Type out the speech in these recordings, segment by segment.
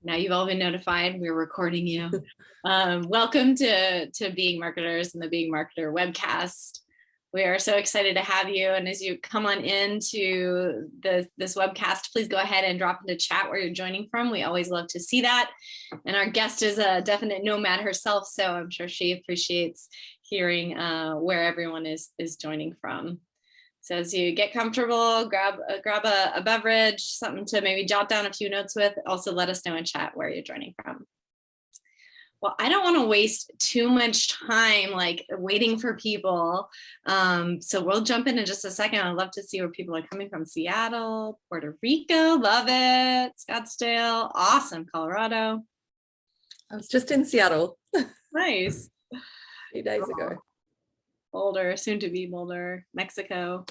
Now you've all been notified. We're recording you. Welcome to Being Marketers and the Being Marketer webcast. We are so excited to have you. And as you come on into this webcast, please go ahead and drop into chat where you're joining from. We always love to see that. And our guest is a definite nomad herself, so I'm sure she appreciates hearing where everyone is joining from. So as you get comfortable, grab a beverage, something to maybe jot down a few notes with. Also let us know in chat where you're joining from. Well, I don't want to waste too much time like waiting for people. So we'll jump in just a second. I'd love to see where people are coming from. Seattle, Puerto Rico, love it. Scottsdale, awesome. Colorado. I was just in Seattle. Nice. A few days ago. Boulder, soon to be Boulder, Mexico.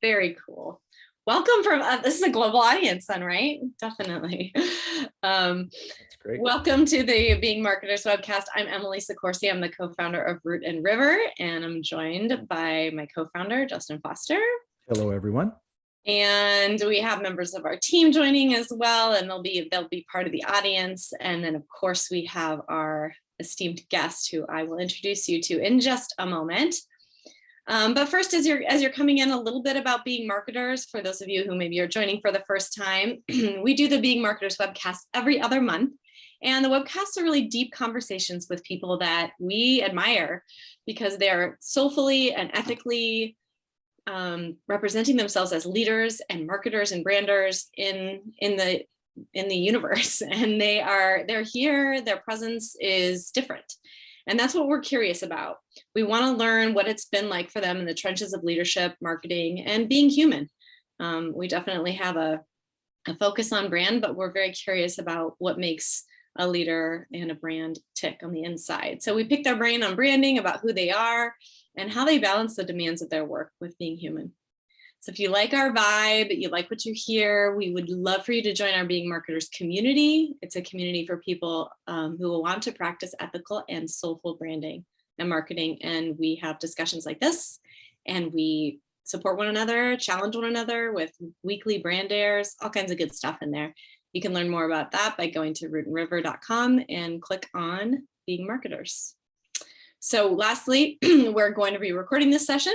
Very cool. Welcome from, this is a global audience then, right? Definitely. That's great. Welcome to the Being Marketers webcast. I'm Emily Sikorsky. I'm the co-founder of Root and River, and I'm joined by my co-founder, Justin Foster. Hello, everyone. And we have members of our team joining as well, and they'll be part of the audience. And then of course we have our esteemed guest who I will introduce you to in just a moment. But first, as you're coming in, a little bit about Being Marketers. For those of you who maybe are joining for the first time, we do the Being Marketers webcast every other month. And the webcasts are really deep conversations with people that we admire because they're soulfully and ethically representing themselves as leaders and marketers and branders in the universe. And they're here, their presence is different. And that's what we're curious about. We want to learn what it's been like for them in the trenches of leadership, marketing, and being human. We definitely have a focus on brand, but we're very curious about what makes a leader and a brand tick on the inside. So we picked our brain on branding, about who they are and how they balance the demands of their work with being human. So if you like our vibe, you like what you hear, we would love for you to join our Being Marketers community. It's a community for people who will want to practice ethical and soulful branding and marketing. And we have discussions like this, and we support one another, challenge one another with weekly brand airs, all kinds of good stuff in there. You can learn more about that by going to rootandriver.com and click on Being Marketers. So lastly, we're going to be recording this session.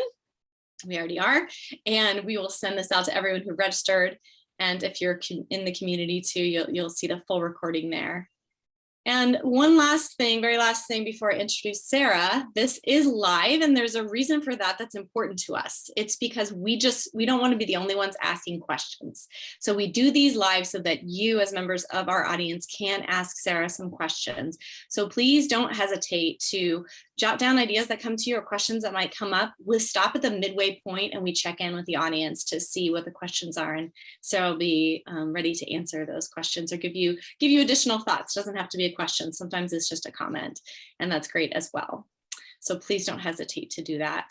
We already are, and we will send this out to everyone who registered. And if you're in the community too, you'll see the full recording there. And one last thing, very last thing before I introduce Sarah, this is live, and there's a reason for that that's important to us. It's because we don't want to be the only ones asking questions. So we do these live so that you as members of our audience can ask Sarah some questions. So please don't hesitate to jot down ideas that come to you or questions that might come up. We'll stop at the midway point and we check in with the audience to see what the questions are. And Sarah will be ready to answer those questions or give you additional thoughts. Doesn't have to be a question. Sometimes it's just a comment, and that's great as well. So please don't hesitate to do that.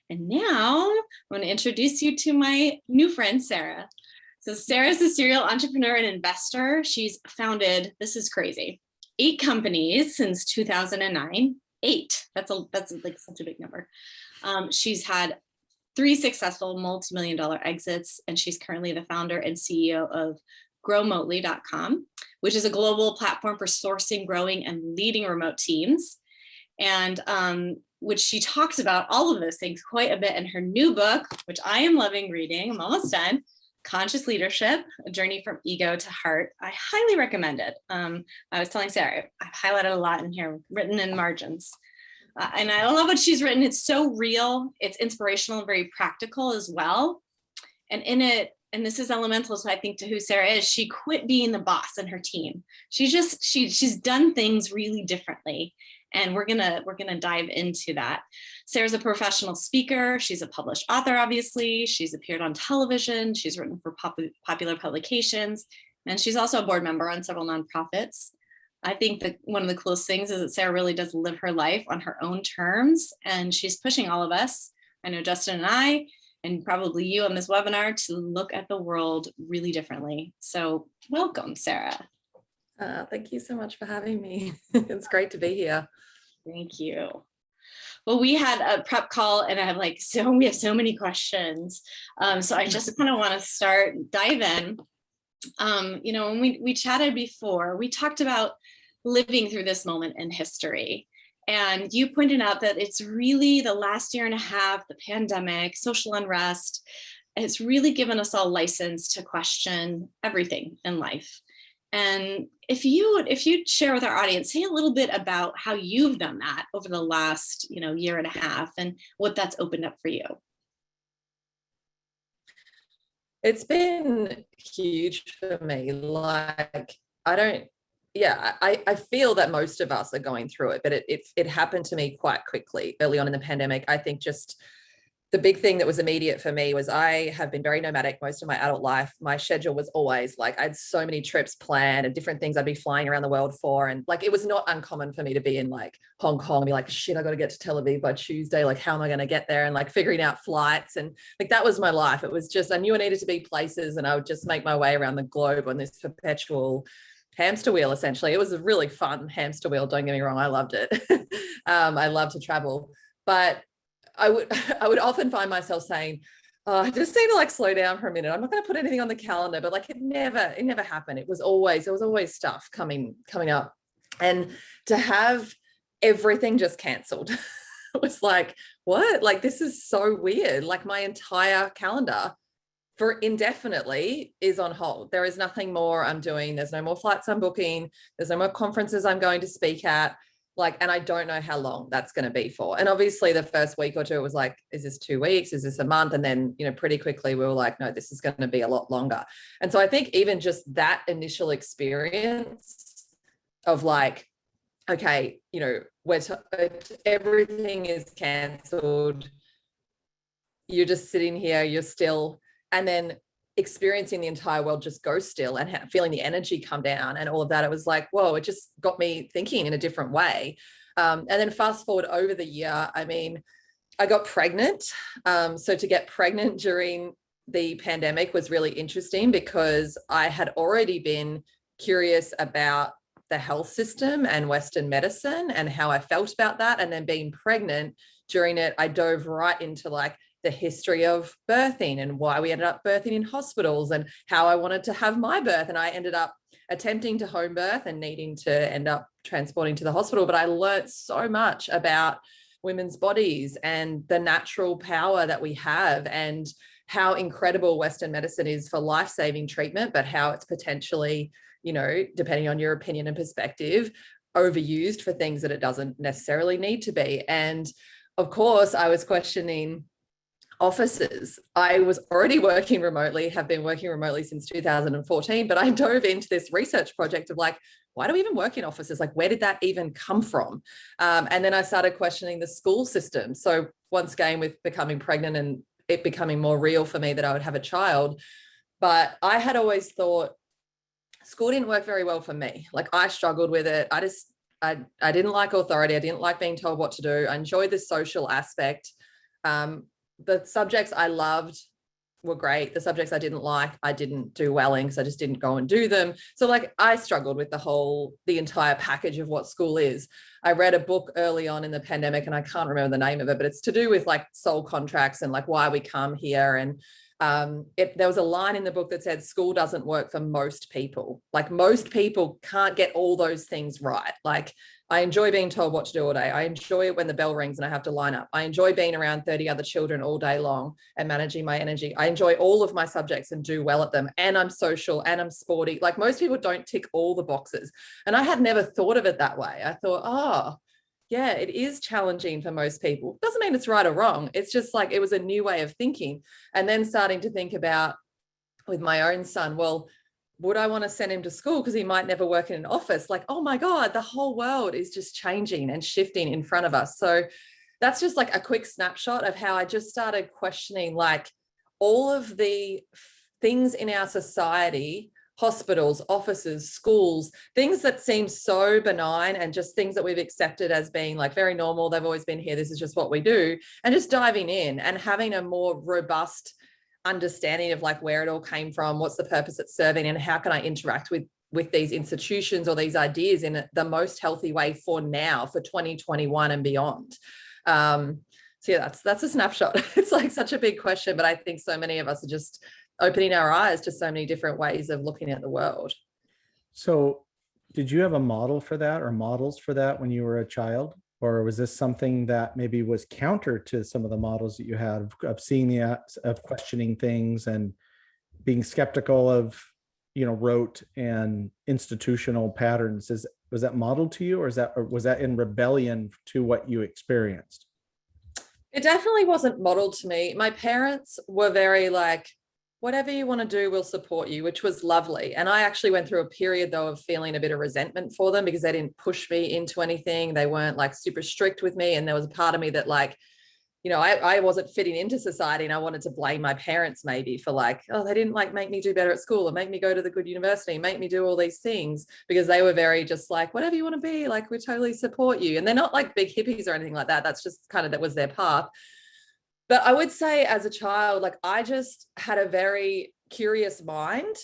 And now I'm going to introduce you to my new friend, Sarah. So Sarah's a serial entrepreneur and investor. She's founded, this is crazy, 8 companies since 2009. 8. That's like such a big number. She's had 3 successful multi-million-dollar exits, and she's currently the founder and CEO of Growmotely.com, which is a global platform for sourcing, growing, and leading remote teams. And which she talks about all of those things quite a bit in her new book, which I am loving reading. I'm almost done. Conscious Leadership, A Journey from Ego to Heart. I highly recommend it. I was telling Sarah, I've highlighted a lot in here, written in margins. And I love what she's written. It's so real. It's inspirational and very practical as well. And in it, and this is elemental, so I think, to who Sarah is, she quit being the boss in her team. She's done things really differently. And we're gonna dive into that. Sarah's a professional speaker. She's a published author, obviously. She's appeared on television. She's written for popular publications. And she's also a board member on several nonprofits. I think that one of the coolest things is that Sarah really does live her life on her own terms. And she's pushing all of us, I know Justin and I, and probably you on this webinar, to look at the world really differently. So welcome, Sarah. Thank you so much for having me. It's great to be here. Thank you. Well, we had a prep call, and we have so many questions. So I just kind of want to dive in. When we chatted before, we talked about living through this moment in history. And you pointed out that it's really the last year and a half, the pandemic, social unrest, it's really given us all license to question everything in life. And if you'd share with our audience, say a little bit about how you've done that over the last, year and a half and what that's opened up for you. It's been huge for me. Like, I feel that most of us are going through it, but it happened to me quite quickly early on in the pandemic. I think just the big thing that was immediate for me was I have been very nomadic most of my adult life. My schedule was always like, I had so many trips planned and different things I'd be flying around the world for. And like, it was not uncommon for me to be in like Hong Kong and be like, shit, I got to get to Tel Aviv by Tuesday. Like, how am I going to get there? And like figuring out flights. And like, that was my life. It was just, I knew I needed to be places and I would just make my way around the globe on this perpetual hamster wheel. Essentially, it was a really fun hamster wheel. Don't get me wrong. I loved it. I love to travel, but I would often find myself saying, oh, I just need to like slow down for a minute. I'm not going to put anything on the calendar, but like it never happened. There was always stuff coming up, and to have everything just cancelled it was like, what? Like, this is so weird. Like, my entire calendar for indefinitely is on hold. There is nothing more I'm doing. There's no more flights I'm booking. There's no more conferences I'm going to speak at. Like, and I don't know how long that's going to be for. And obviously the first week or two, it was like, is this 2 weeks? Is this a month? And then, pretty quickly we were like, no, this is going to be a lot longer. And so I think even just that initial experience of like, okay, everything is cancelled. You're just sitting here, you're still, and then experiencing the entire world just go still and feeling the energy come down and all of that. It was like, whoa, it just got me thinking in a different way. And then fast forward over the year, I mean, I got pregnant. So to get pregnant during the pandemic was really interesting because I had already been curious about the health system and Western medicine and how I felt about that. And then being pregnant during it, I dove right into like the history of birthing and why we ended up birthing in hospitals and how I wanted to have my birth. And I ended up attempting to home birth and needing to end up transporting to the hospital. But I learned so much about women's bodies and the natural power that we have and how incredible Western medicine is for life-saving treatment, but how it's potentially, depending on your opinion and perspective, overused for things that it doesn't necessarily need to be. And of course, I was questioning offices. I was already working remotely, have been working remotely since 2014, but I dove into this research project of like, why do we even work in offices? Like, where did that even come from? And then I started questioning the school system. So once again, with becoming pregnant and it becoming more real for me that I would have a child, but I had always thought school didn't work very well for me. Like, I struggled with it. I didn't like authority. I didn't like being told what to do. I enjoyed the social aspect. The subjects I loved were great. The subjects I didn't like, I didn't do well in because I just didn't go and do them. So like, I struggled with the entire package of what school is. I read a book early on in the pandemic and I can't remember the name of it, but it's to do with like soul contracts and like why we come here. And there was a line in the book that said school doesn't work for most people. Like, most people can't get all those things right. Like, I enjoy being told what to do all day. I enjoy it when the bell rings and I have to line up. I enjoy being around 30 other children all day long and managing my energy. I enjoy all of my subjects and do well at them. And I'm social and I'm sporty. Like, most people don't tick all the boxes. And I had never thought of it that way. I thought, oh, yeah, it is challenging for most people. Doesn't mean it's right or wrong. It's just like, it was a new way of thinking. And then starting to think about with my own son, well, would I want to send him to school because he might never work in an office? Like, oh my God, the whole world is just changing and shifting in front of us. So that's just like a quick snapshot of how I just started questioning like all of the things in our society, hospitals, offices, schools, things that seem so benign and just things that we've accepted as being like very normal. They've always been here. This is just what we do. And just diving in and having a more robust understanding of like where it all came from, what's the purpose it's serving, and how can I interact with these institutions or these ideas in the most healthy way for now, for 2021 and beyond. So yeah, that's a snapshot. It's like such a big question, but I think so many of us are just opening our eyes to so many different ways of looking at the world. So did you have a model for that or models for that when you were a child? Or was this something that maybe was counter to some of the models that you had of seeing the acts of questioning things and being skeptical of, rote and institutional patterns? Was that modeled to you, or was that in rebellion to what you experienced? It definitely wasn't modeled to me. My parents were very like, whatever you want to do, we'll support you, which was lovely. And I actually went through a period though of feeling a bit of resentment for them because they didn't push me into anything. They weren't like super strict with me. And there was a part of me that like, I wasn't fitting into society, and I wanted to blame my parents maybe for like, oh, they didn't like make me do better at school or make me go to the good university, make me do all these things, because they were very just like, whatever you want to be, like, we totally support you. And they're not like big hippies or anything like that. That's just kind of, that was their path. But I would say as a child, like I just had a very curious mind.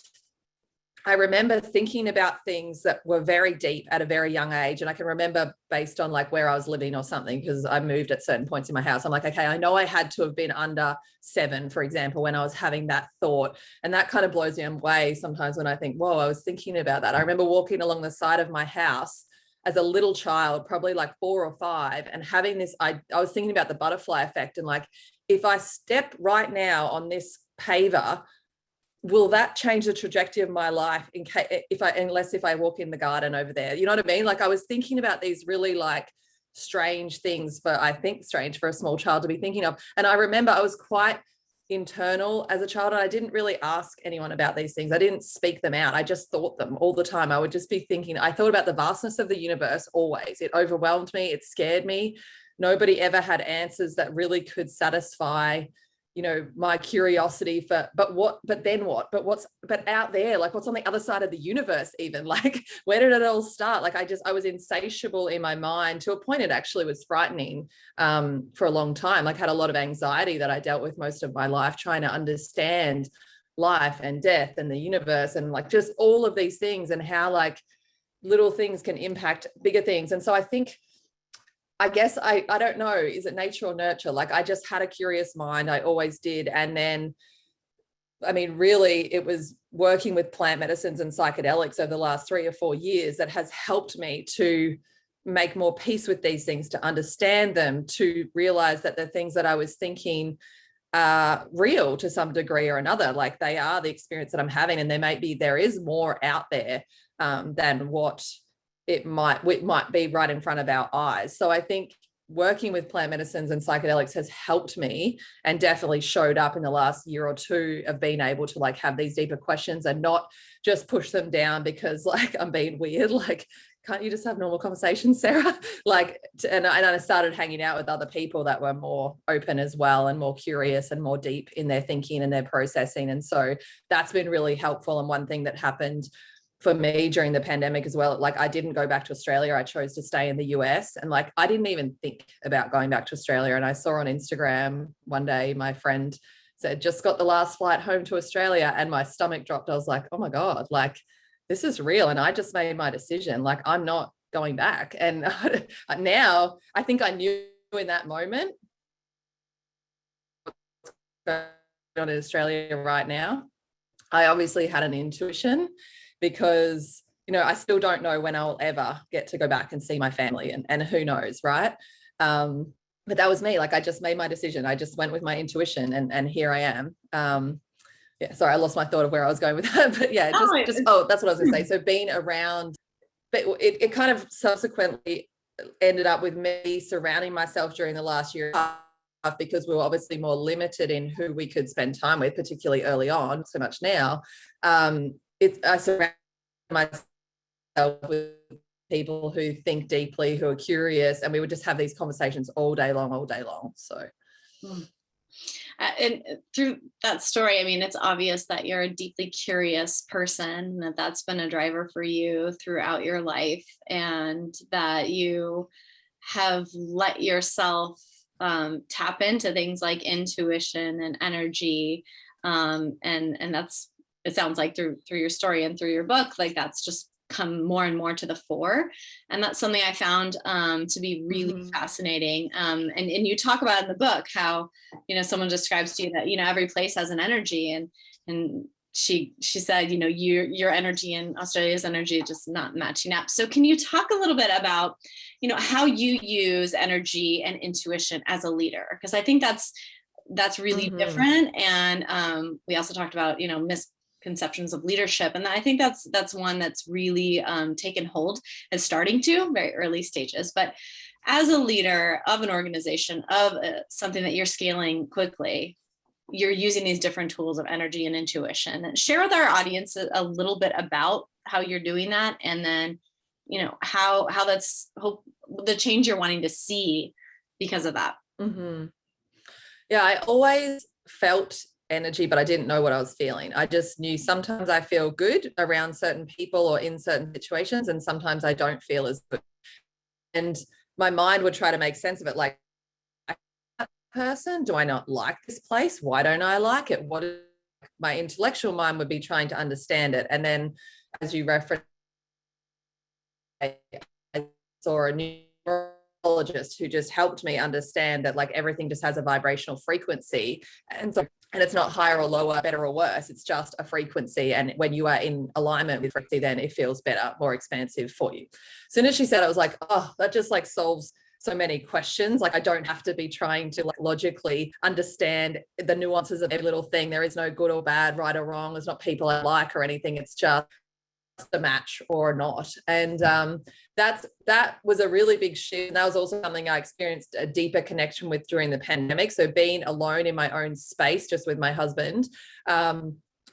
I remember thinking about things that were very deep at a very young age. And I can remember based on like where I was living or something, because I moved at certain points in my house. I'm like, okay, I know I had to have been under 7, for example, when I was having that thought. And that kind of blows me away sometimes when I think, whoa, I was thinking about that. I remember walking along the side of my house as a little child, probably like 4 or 5, and having this, I was thinking about the butterfly effect. And like, if I step right now on this paver, will that change the trajectory of my life unless I walk in the garden over there? You know what I mean? Like I was thinking about these really like strange things strange for a small child to be thinking of. And I remember I was quite internal as a child, and I didn't really ask anyone about these things. I didn't speak them out. I just thought them all the time. I would just be thinking, I thought about the vastness of the universe always. It overwhelmed me. It scared me. Nobody ever had answers that really could satisfy my curiosity for, but then what, but out there, like what's on the other side of the universe, even like, where did it all start? Like I was insatiable in my mind to a point. It actually was frightening for a long time. Like had a lot of anxiety that I dealt with most of my life, trying to understand life and death and the universe and like just all of these things and how like little things can impact bigger things. And so I guess I don't know, is it nature or nurture? Like I just had a curious mind. I always did. And then, I mean, really it was working with plant medicines and psychedelics over the last 3 or 4 years that has helped me to make more peace with these things, to understand them, to realize that the things that I was thinking are real to some degree or another. Like they are the experience that I'm having, and there is more out there than what it might be right in front of our eyes. So I think working with plant medicines and psychedelics has helped me, and definitely showed up in the last year or 2 of being able to like have these deeper questions and not just push them down because like I'm being weird. Like, can't you just have normal conversations, Sarah? Like, and I started hanging out with other people that were more open as well and more curious and more deep in their thinking and their processing. And so that's been really helpful. And one thing that happened for me during the pandemic as well, like I didn't go back to Australia. I chose to stay in the US, and like I didn't even think about going back to Australia. And I saw on Instagram one day my friend said, just got the last flight home to Australia, and my stomach dropped. I was like, oh my God, like this is real. And I just made my decision, like I'm not going back. And now I think I knew in that moment on Australia right now. I obviously had an intuition, because I still don't know when I'll ever get to go back and see my family, and who knows, right? But that was me. Like I just made my decision. I just went with my intuition, and here I am. Yeah, sorry, I lost my thought of where I was going with that. But yeah, that's what I was gonna say. So being around, but it kind of subsequently ended up with me surrounding myself during the last year, because we were obviously more limited in who we could spend time with, particularly early on, so much now. I surround myself with people who think deeply, who are curious, and we would just have these conversations all day long. So. And through that story, I mean, it's obvious that you're a deeply curious person, that that's been a driver for you throughout your life, and that you have let yourself tap into things like intuition and energy. And that's, it sounds like through your story and through your book, like that's just come more and more to the fore. And that's something I found to be really fascinating. And you talk about in the book how, someone describes to you that, every place has an energy, and And she said, your energy and Australia's energy just not matching up. So can you talk a little bit about, how you use energy and intuition as a leader? Because I think that's really different. And we also talked about, misconceptions of leadership. And I think that's one that's really taken hold and starting to very early stages. But as a leader of an organization, of something that you're scaling quickly, you're using these different tools of energy and intuition. Share with our audience a little bit about how you're doing that, and then, how that's the change you're wanting to see because of that. Yeah, I always felt energy, but I didn't know what I was feeling. I just knew sometimes I feel good around certain people or in certain situations, and sometimes I don't feel as good. And my mind would try to make sense of it, like, person, do I not like this place? Why don't I like it? What is, my intellectual mind would be trying to understand it. And then, as you referenced, I saw a neurologist who just helped me understand that, like, everything just has a vibrational frequency, and it's not higher or lower, better or worse. It's just a frequency, and when you are in alignment with frequency, then it feels better, more expansive for you. As soon as she said it, I was like, oh, that just like solves so many questions. Like, I don't have to be trying to logically understand the nuances of every little thing. There is no good or bad, right or wrong. There's not people I like or anything. It's just a match or not. And that was a really big shift. And that was also something I experienced a deeper connection with during the pandemic. So being alone in my own space, just with my husband,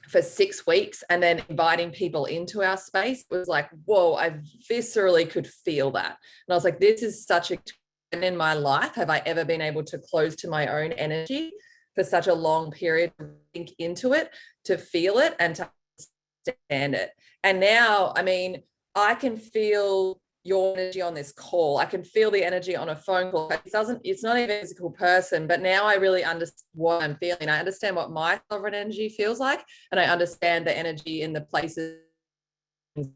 for 6 weeks, and then inviting people into our space was like, whoa, I viscerally could feel that. And I was like, this is such a, and in my life, have I ever been able to close to my own energy for such a long period, to think into it, to feel it, and to understand it. And now, I mean, I can feel your energy on this call. I can feel the energy on a phone call. It's not even a physical person, but now I really understand what I'm feeling. I understand what my sovereign energy feels like, and I understand the energy in the places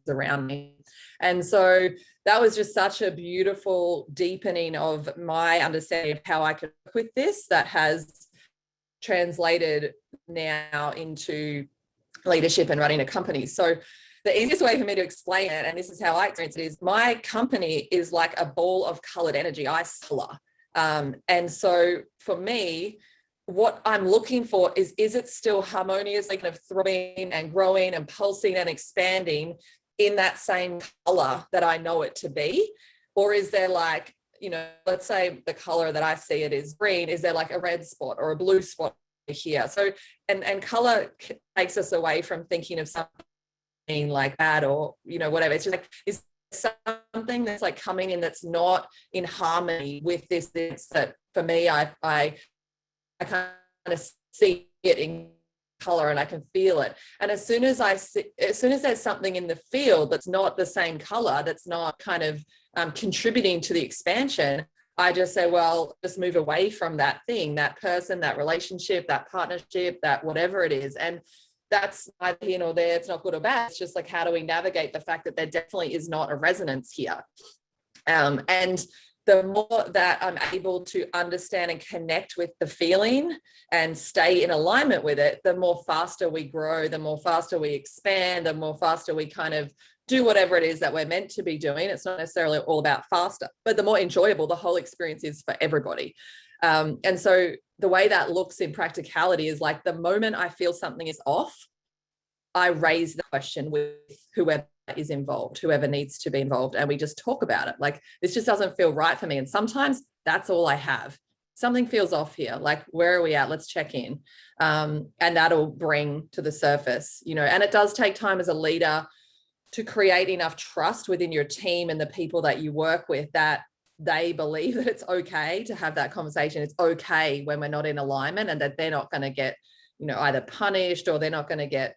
around me. And so that was just such a beautiful deepening of my understanding of how I could work with this, that has translated now into leadership and running a company. So the easiest way for me to explain it, and this is how I experience it, is my company is like a ball of colored energy. I color. And so for me, what I'm looking for is it still harmoniously kind of throbbing and growing and pulsing and expanding in that same color that I know it to be? Or is there, like, let's say the color that I see it is green, is there like a red spot or a blue spot here? So, and color takes us away from thinking of something like bad or, whatever. It's just like, is something that's like coming in that's not in harmony with this that for me, I kind of see it in color and I can feel it. And as soon as there's something in the field that's not the same color, that's not kind of contributing to the expansion, I just say, well, just move away from that thing, that person, that relationship, that partnership, that whatever it is. And that's neither here nor there. It's not good or bad. It's just like, how do we navigate the fact that there definitely is not a resonance here? And the more that I'm able to understand and connect with the feeling and stay in alignment with it, the more faster we grow, the more faster we expand, the more faster we kind of do whatever it is that we're meant to be doing. It's not necessarily all about faster, but the more enjoyable the whole experience is for everybody. And so the way that looks in practicality is like, the moment I feel something is off, I raise the question with whoever is involved, whoever needs to be involved, and we just talk about it. Like, this just doesn't feel right for me. And sometimes that's all I have. Something feels off here. Like, where are we at? Let's check in. And that'll bring to the surface, and it does take time as a leader to create enough trust within your team and the people that you work with, that they believe that it's okay to have that conversation. It's okay when we're not in alignment, and that they're not going to get, either punished, or they're not going to get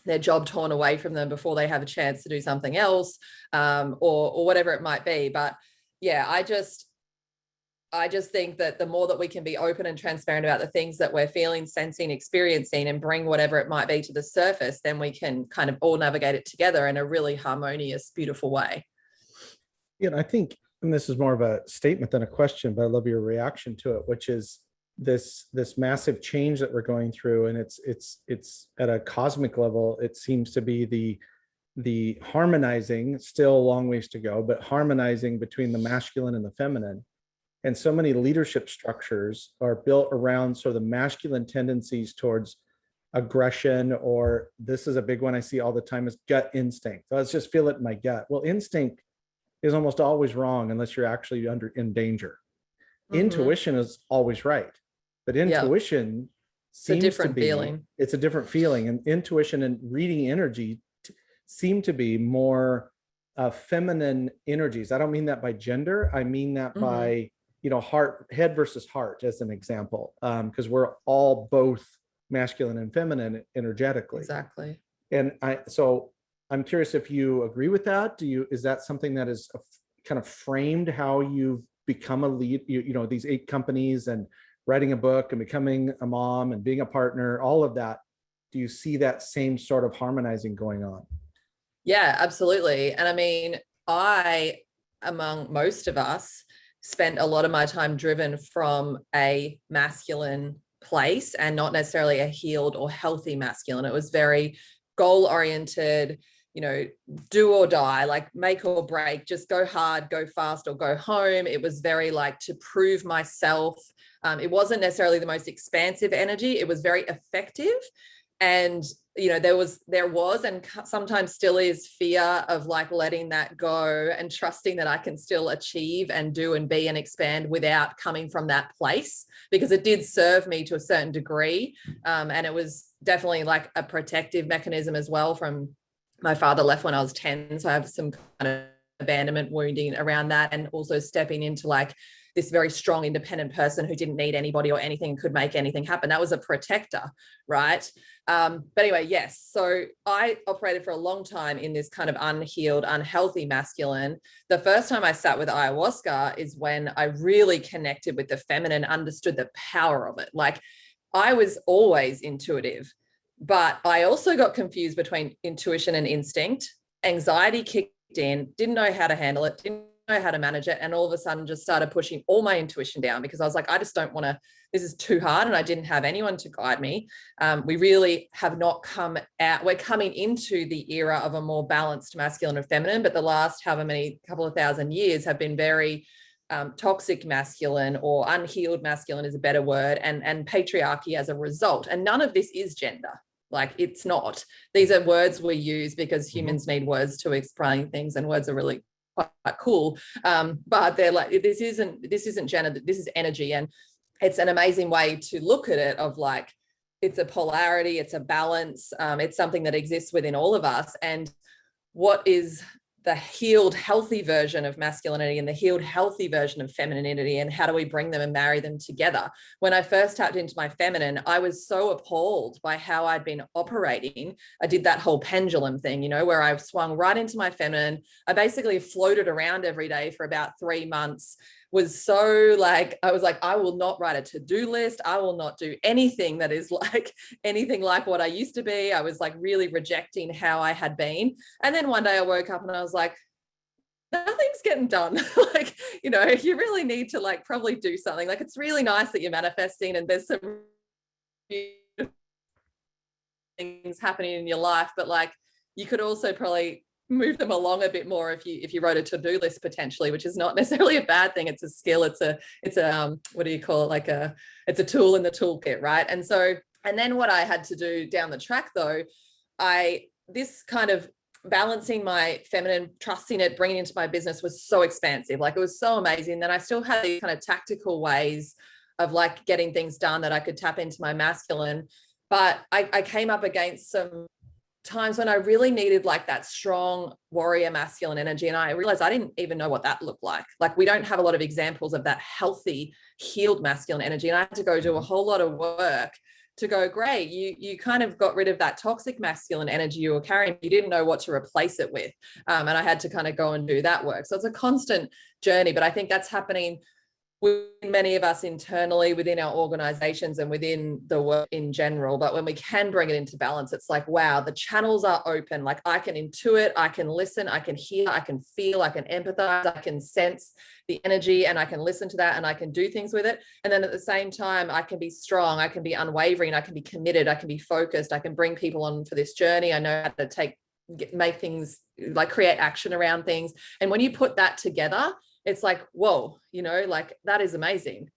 their job torn away from them before they have a chance to do something else, or whatever it might be. But yeah, I just think that the more that we can be open and transparent about the things that we're feeling, sensing, experiencing, and bring whatever it might be to the surface, then we can kind of all navigate it together in a really harmonious, beautiful way. I think, and this is more of a statement than a question, but I love your reaction to it, which is this massive change that we're going through, and it's at a cosmic level. It seems to be the harmonizing, still a long ways to go, but harmonizing between the masculine and the feminine. And so many leadership structures are built around sort of the masculine tendencies towards aggression, or this is a big one I see all the time, is gut instinct. Let's just feel it in my gut. Well, instinct is almost always wrong unless you're actually in danger. Intuition is always right, but intuition seems to be feeling. It's a different feeling, and intuition and reading energy seem to be more feminine energies. I don't mean that by gender. I mean that by, head versus heart, as an example, because we're all both masculine and feminine energetically. Exactly. And so I'm curious if you agree with that. Is that something that is kind of framed how you've become a lead, these 8 companies and writing a book and becoming a mom and being a partner, all of that? Do you see that same sort of harmonizing going on? Yeah, absolutely. And I mean, I, among most of us, spent a lot of my time driven from a masculine place, and not necessarily a healed or healthy masculine. It was very goal oriented, do or die, like make or break, just go hard, go fast, or go home. It was very like to prove myself. It wasn't necessarily the most expansive energy. It was very effective. And, there was and sometimes still is fear of like letting that go and trusting that I can still achieve and do and be and expand without coming from that place, because it did serve me to a certain degree. And it was definitely like a protective mechanism as well. From my father left when I was 10. So I have some kind of abandonment wounding around that, and also stepping into like this very strong, independent person who didn't need anybody or anything, could make anything happen. That was a protector, right? But anyway, yes. So I operated for a long time in this kind of unhealed, unhealthy masculine. The first time I sat with ayahuasca is when I really connected with the feminine, understood the power of it. Like, I was always intuitive, but I also got confused between intuition and instinct. Anxiety kicked in, didn't know how to handle it, didn't know how to manage it, and all of a sudden just started pushing all my intuition down, because I was like, I just don't want to, this is too hard, and I didn't have anyone to guide me. We really have not come out, we're coming into the era of a more balanced masculine and feminine, but the last however many couple of thousand years have been very toxic masculine, or unhealed masculine is a better word, and patriarchy as a result. And none of this is gender. Like, it's not. These are words we use because humans need words to explain things, and words are really quite cool. But they're like, this isn't gender, this is energy. And it's an amazing way to look at it, of like, it's a polarity, it's a balance. It's something that exists within all of us. And what is the healed, healthy version of masculinity and the healed, healthy version of femininity, and how do we bring them and marry them together? When I first tapped into my feminine, I was so appalled by how I'd been operating. I did that whole pendulum thing, where I swung right into my feminine. I basically floated around every day for about 3 months. Was so like, I was like, I will not write a to-do list. I will not do anything that is like anything like what I used to be. I was like really rejecting how I had been. And then one day I woke up and I was like, nothing's getting done. Like, you really need to like probably do something. Like, it's really nice that you're manifesting and there's some things happening in your life, but like, you could also probably move them along a bit more if you wrote a to-do list potentially, which is not necessarily a bad thing. It's a skill. It's a what do you call it? Like it's a tool in the toolkit, right? And then what I had to do down the track though, this kind of balancing my feminine, trusting it, bringing it into my business was so expansive. Like, it was so amazing. Then I still had these kind of tactical ways of like getting things done that I could tap into my masculine. But I came up against some times when I really needed like that strong warrior masculine energy. And I realized I didn't even know what that looked like. Like, we don't have a lot of examples of that healthy, healed masculine energy. And I had to go do a whole lot of work to go, great, you kind of got rid of that toxic masculine energy you were carrying. You didn't know what to replace it with. And I had to kind of go and do that work. So it's a constant journey, but I think that's happening with many of us internally within our organizations and within the work in general. But when we can bring it into balance, it's like, wow, the channels are open. Like I can intuit, I can listen, I can hear, I can feel, I can empathize, I can sense the energy, and I can listen to that and I can do things with it. And then at the same time, I can be strong, I can be unwavering, I can be committed, I can be focused, I can bring people on for this journey. I know how to make things, like create action around things. And when you put that together, it's like, whoa, you know, like that is amazing.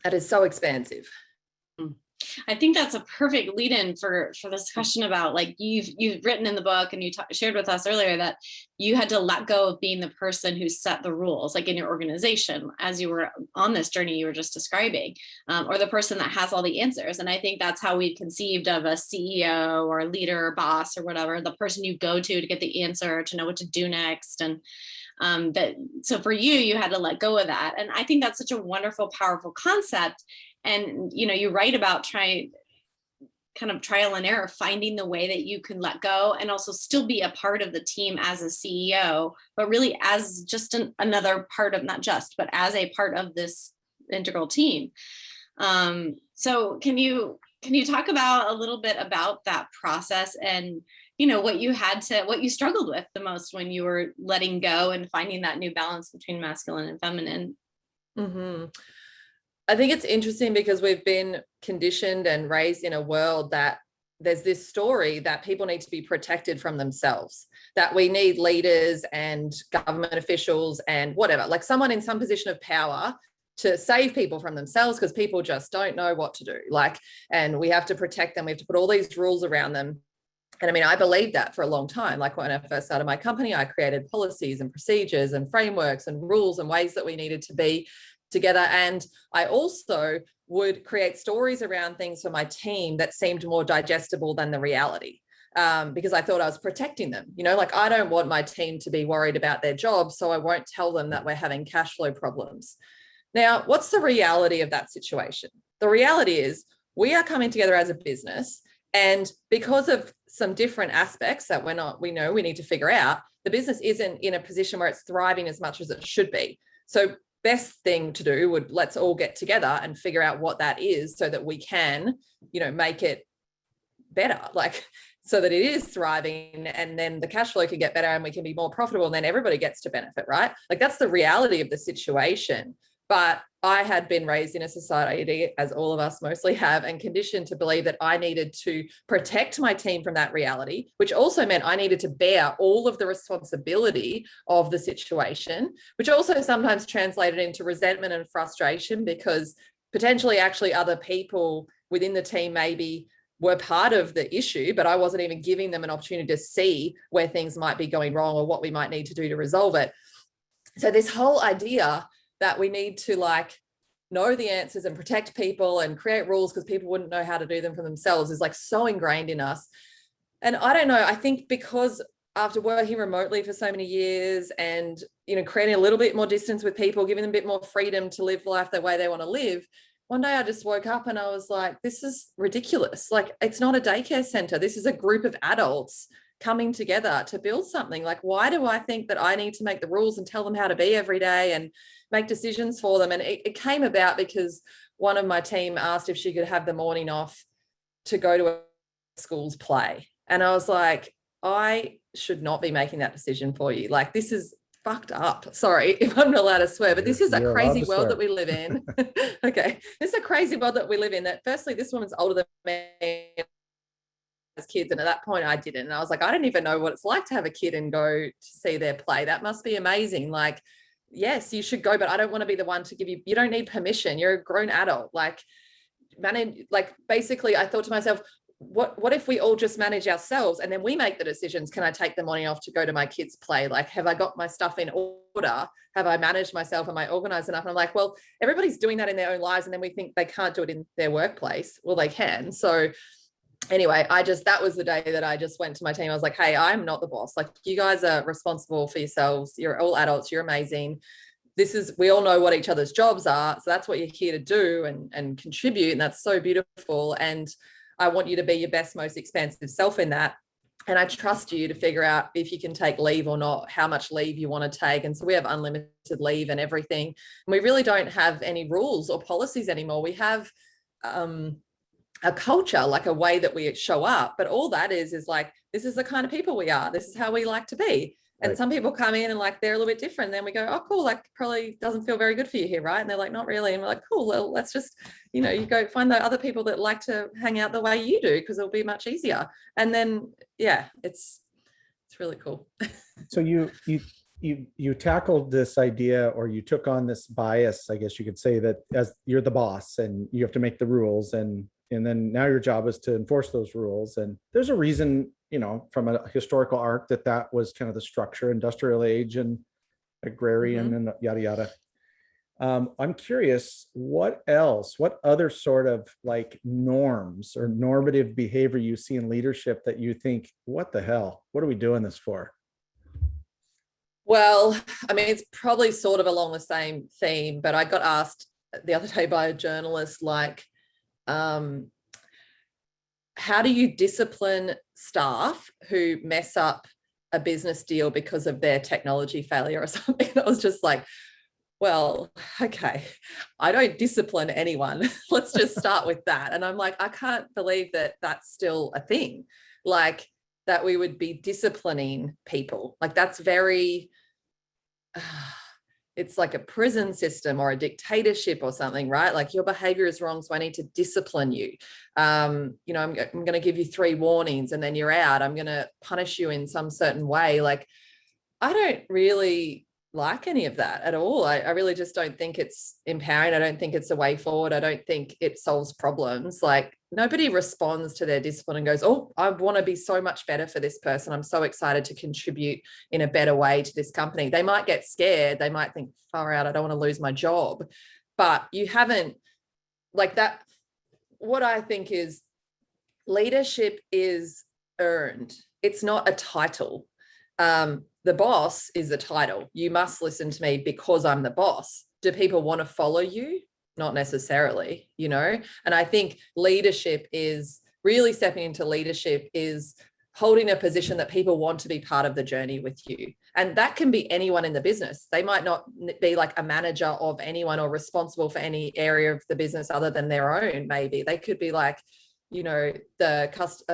That is so expansive. I think that's a perfect lead in for this question about, like, you've written in the book and you shared with us earlier that you had to let go of being the person who set the rules, like in your organization, as you were on this journey you were just describing, or the person that has all the answers. And I think that's how we conceived of a CEO or a leader or boss or whatever, the person you go to get the answer, to know what to do next. And so for you had to let go of that. And I think that's such a wonderful, powerful concept. And, you know, you write about kind of trial and error, finding the way that you can let go and also still be a part of the team as a CEO, but really as just another part of, not just, but as a part of this integral team. So can you talk about a little bit about that process and, you know, what you struggled with the most when you were letting go and finding that new balance between masculine and feminine? Mm-hmm. I think it's interesting because we've been conditioned and raised in a world that there's this story that people need to be protected from themselves, that we need leaders and government officials and whatever, like someone in some position of power to save people from themselves because people just don't know what to do. Like, and we have to protect them. We have to put all these rules around them. And I mean, I believed that for a long time. Like when I first started my company, I created policies and procedures and frameworks and rules and ways that we needed to be together. And I also would create stories around things for my team that seemed more digestible than the reality, because I thought I was protecting them. You know, like I don't want my team to be worried about their jobs, so I won't tell them that we're having cash flow problems. Now, what's the reality of that situation? The reality is we are coming together as a business, and because of some different aspects that we know we need to figure out, the business isn't in a position where it's thriving as much as it should be. So best thing to do would, let's all get together and figure out what that is so that we can, you know, make it better, like so that it is thriving, and then the cash flow can get better and we can be more profitable, and then everybody gets to benefit, right? Like that's the reality of the situation. But I had been raised in a society, as all of us mostly have, and conditioned to believe that I needed to protect my team from that reality, which also meant I needed to bear all of the responsibility of the situation, which also sometimes translated into resentment and frustration because potentially actually other people within the team maybe were part of the issue, but I wasn't even giving them an opportunity to see where things might be going wrong or what we might need to do to resolve it. So this whole idea that we need to like know the answers and protect people and create rules because people wouldn't know how to do them for themselves is like so ingrained in us. And I don't know, I think because after working remotely for so many years and, you know, creating a little bit more distance with people, giving them a bit more freedom to live life the way they want to live, one day I just woke up and I was like, this is ridiculous. Like, it's not a daycare center. This is a group of adults coming together to build something. Like, why do I think that I need to make the rules and tell them how to be every day and make decisions for them? And it came about because one of my team asked if she could have the morning off to go to a school's play. And I was like, I should not be making that decision for you. Like, this is fucked up. Sorry if I'm not allowed to swear, but this is a crazy world that we live in. Okay. This is a crazy world that we live in, that firstly, this woman's older than me as kids. And at that point I didn't. And I was like, I don't even know what it's like to have a kid and go to see their play. That must be amazing. Like, yes, you should go, but I don't want to be the one to give you don't need permission. You're a grown adult. Like, basically I thought to myself, what if we all just manage ourselves and then we make the decisions? Can I take the morning off to go to my kids' play? Like, have I got my stuff in order? Have I managed myself? Am I organized enough? And I'm like, well, everybody's doing that in their own lives. And then we think they can't do it in their workplace. Well, they can. So anyway, that was the day that I just went to my team. I was like, hey, I'm not the boss. Like, you guys are responsible for yourselves. You're all adults. You're amazing. We all know what each other's jobs are. So that's what you're here to do and contribute. And that's so beautiful. And I want you to be your best, most expansive self in that. and I trust you to figure out if you can take leave or not, how much leave you want to take. And so we have unlimited leave and everything. And we really don't have any rules or policies anymore. We have a culture, like a way that we show up. But all that is like, this is the kind of people we are. This is how we like to be. And Right. some people come in and like, they're a little bit different. Then we go, oh, cool. Like probably doesn't feel very good for you here. Right. And they're like, not really. And we're like, cool. Well, let's just, you go find the other people that like to hang out the way you do, because it'll be much easier. And then, yeah, it's really cool. So you tackled this idea, or you took on this bias, I guess you could say, that as you're the boss and you have to make the rules, and then now your job is to enforce those rules. And there's a reason, from a historical arc, that was kind of the structure, industrial age and agrarian and yada yada. I'm curious, what other sort of like norms or normative behavior you see in leadership that you think, what the hell, what are we doing this for? Well, I mean, it's probably sort of along the same theme, but I got asked the other day by a journalist, like, how do you discipline staff who mess up a business deal because of their technology failure or something? And I was just like, well, okay, I don't discipline anyone. Let's just start with that. And I'm like, I can't believe that that's still a thing, like that we would be disciplining people. Like that's very, it's like a prison system or a dictatorship or something, right? Like your behavior is wrong, so I need to discipline you. I'm going to give you 3 warnings and then you're out. I'm going to punish you in some certain way. Like, I don't really like any of that at all. I really just don't think it's empowering. I don't think it's a way forward. I don't think it solves problems. Like nobody responds to their discipline and goes, oh, I want to be so much better for this person. I'm so excited to contribute in a better way to this company. They might get scared. They might think, far out, I don't want to lose my job. But you haven't, like that. What I think is leadership is earned. It's not a title. The boss is the title. You must listen to me because I'm the boss. Do people want to follow you? Not necessarily, And I think leadership is really stepping into leadership is holding a position that people want to be part of the journey with you. And that can be anyone in the business. They might not be like a manager of anyone or responsible for any area of the business other than their own. Maybe they could be like,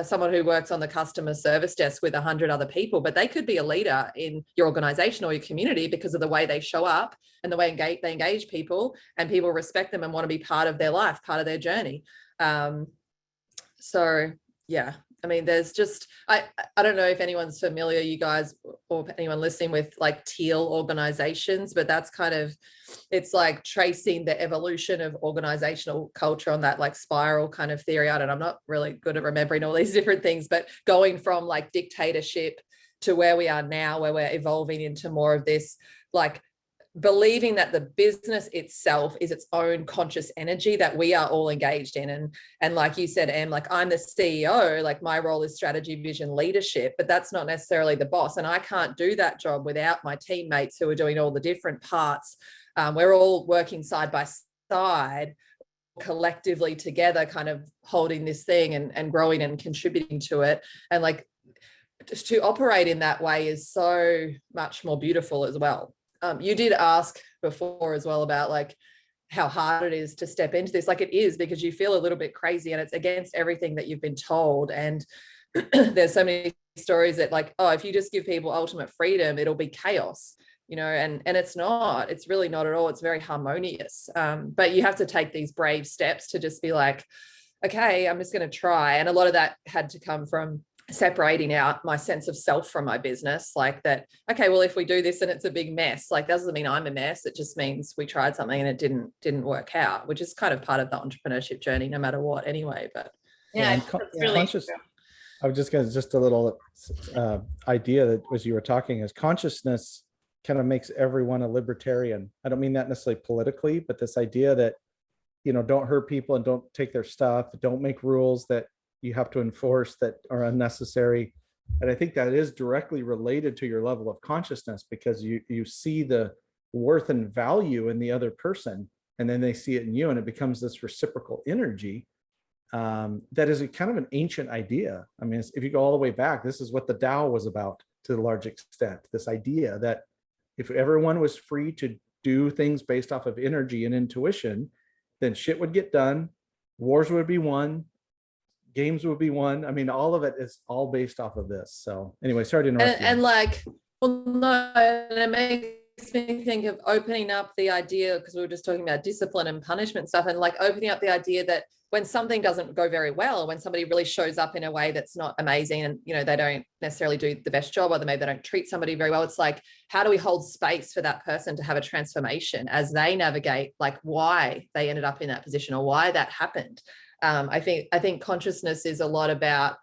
someone who works on the customer service desk with 100 other people, but they could be a leader in your organization or your community because of the way they show up and the way they engage people, and people respect them and want to be part of their life, part of their journey. So yeah, I mean, there's just, I don't know if anyone's familiar, you guys, or anyone listening, with like teal organizations, but that's kind of, it's like tracing the evolution of organizational culture on that like spiral kind of theory. And I'm not really good at remembering all these different things, but going from like dictatorship to where we are now, where we're evolving into more of this, like believing that the business itself is its own conscious energy that we are all engaged in. And like you said, Em, like I'm the CEO, like my role is strategy, vision, leadership, but that's not necessarily the boss. And I can't do that job without my teammates who are doing all the different parts. We're all working side by side, collectively together, kind of holding this thing and growing and contributing to it. And like just to operate in that way is so much more beautiful as well. You did ask before as well about like how hard it is to step into this. Like it is, because you feel a little bit crazy and it's against everything that you've been told. And there's so many stories that like, oh, if you just give people ultimate freedom, it'll be chaos, and it's not, it's really not at all. It's very harmonious. But you have to take these brave steps to just be like, okay, I'm just going to try. And a lot of that had to come from separating out my sense of self from my business, like that, okay, well, if we do this and it's a big mess, like that doesn't mean I'm a mess. It just means we tried something and it didn't work out, which is kind of part of the entrepreneurship journey, no matter what anyway. But yeah, it's really conscious. I was just a little idea that as you were talking is consciousness kind of makes everyone a libertarian. I don't mean that necessarily politically, but this idea that, don't hurt people and don't take their stuff, don't make rules that you have to enforce that are unnecessary. And I think that is directly related to your level of consciousness, because you see the worth and value in the other person, and then they see it in you, and it becomes this reciprocal energy. that is a kind of an ancient idea. I mean, if you go all the way back, this is what the Tao was about to a large extent. This idea that if everyone was free to do things based off of energy and intuition, then shit would get done, wars would be won, games would be won. I mean, all of it is all based off of this. So anyway, sorry to interrupt you. And like, well, no, and it makes me think of opening up the idea, because we were just talking about discipline and punishment stuff, and like opening up the idea that when something doesn't go very well, when somebody really shows up in a way that's not amazing, and you know, they don't necessarily do the best job, or maybe they don't treat somebody very well, it's like, how do we hold space for that person to have a transformation as they navigate like why they ended up in that position or why that happened? I think consciousness is a lot about,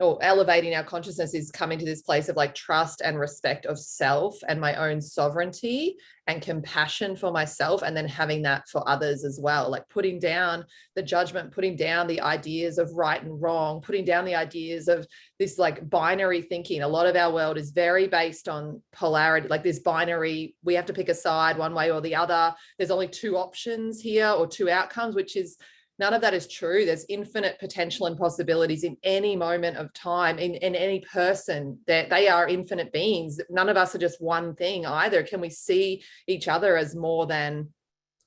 or elevating our consciousness is coming to this place of like trust and respect of self and my own sovereignty and compassion for myself, and then having that for others as well, like putting down the judgment, putting down the ideas of right and wrong, putting down the ideas of this like binary thinking. A lot of our world is very based on polarity, like this binary, we have to pick a side one way or the other. There's only two options here or two outcomes, which is, none of that is true. There's infinite potential and possibilities in any moment of time, in any person, that they are infinite beings. None of us are just one thing either. Can we see each other as more than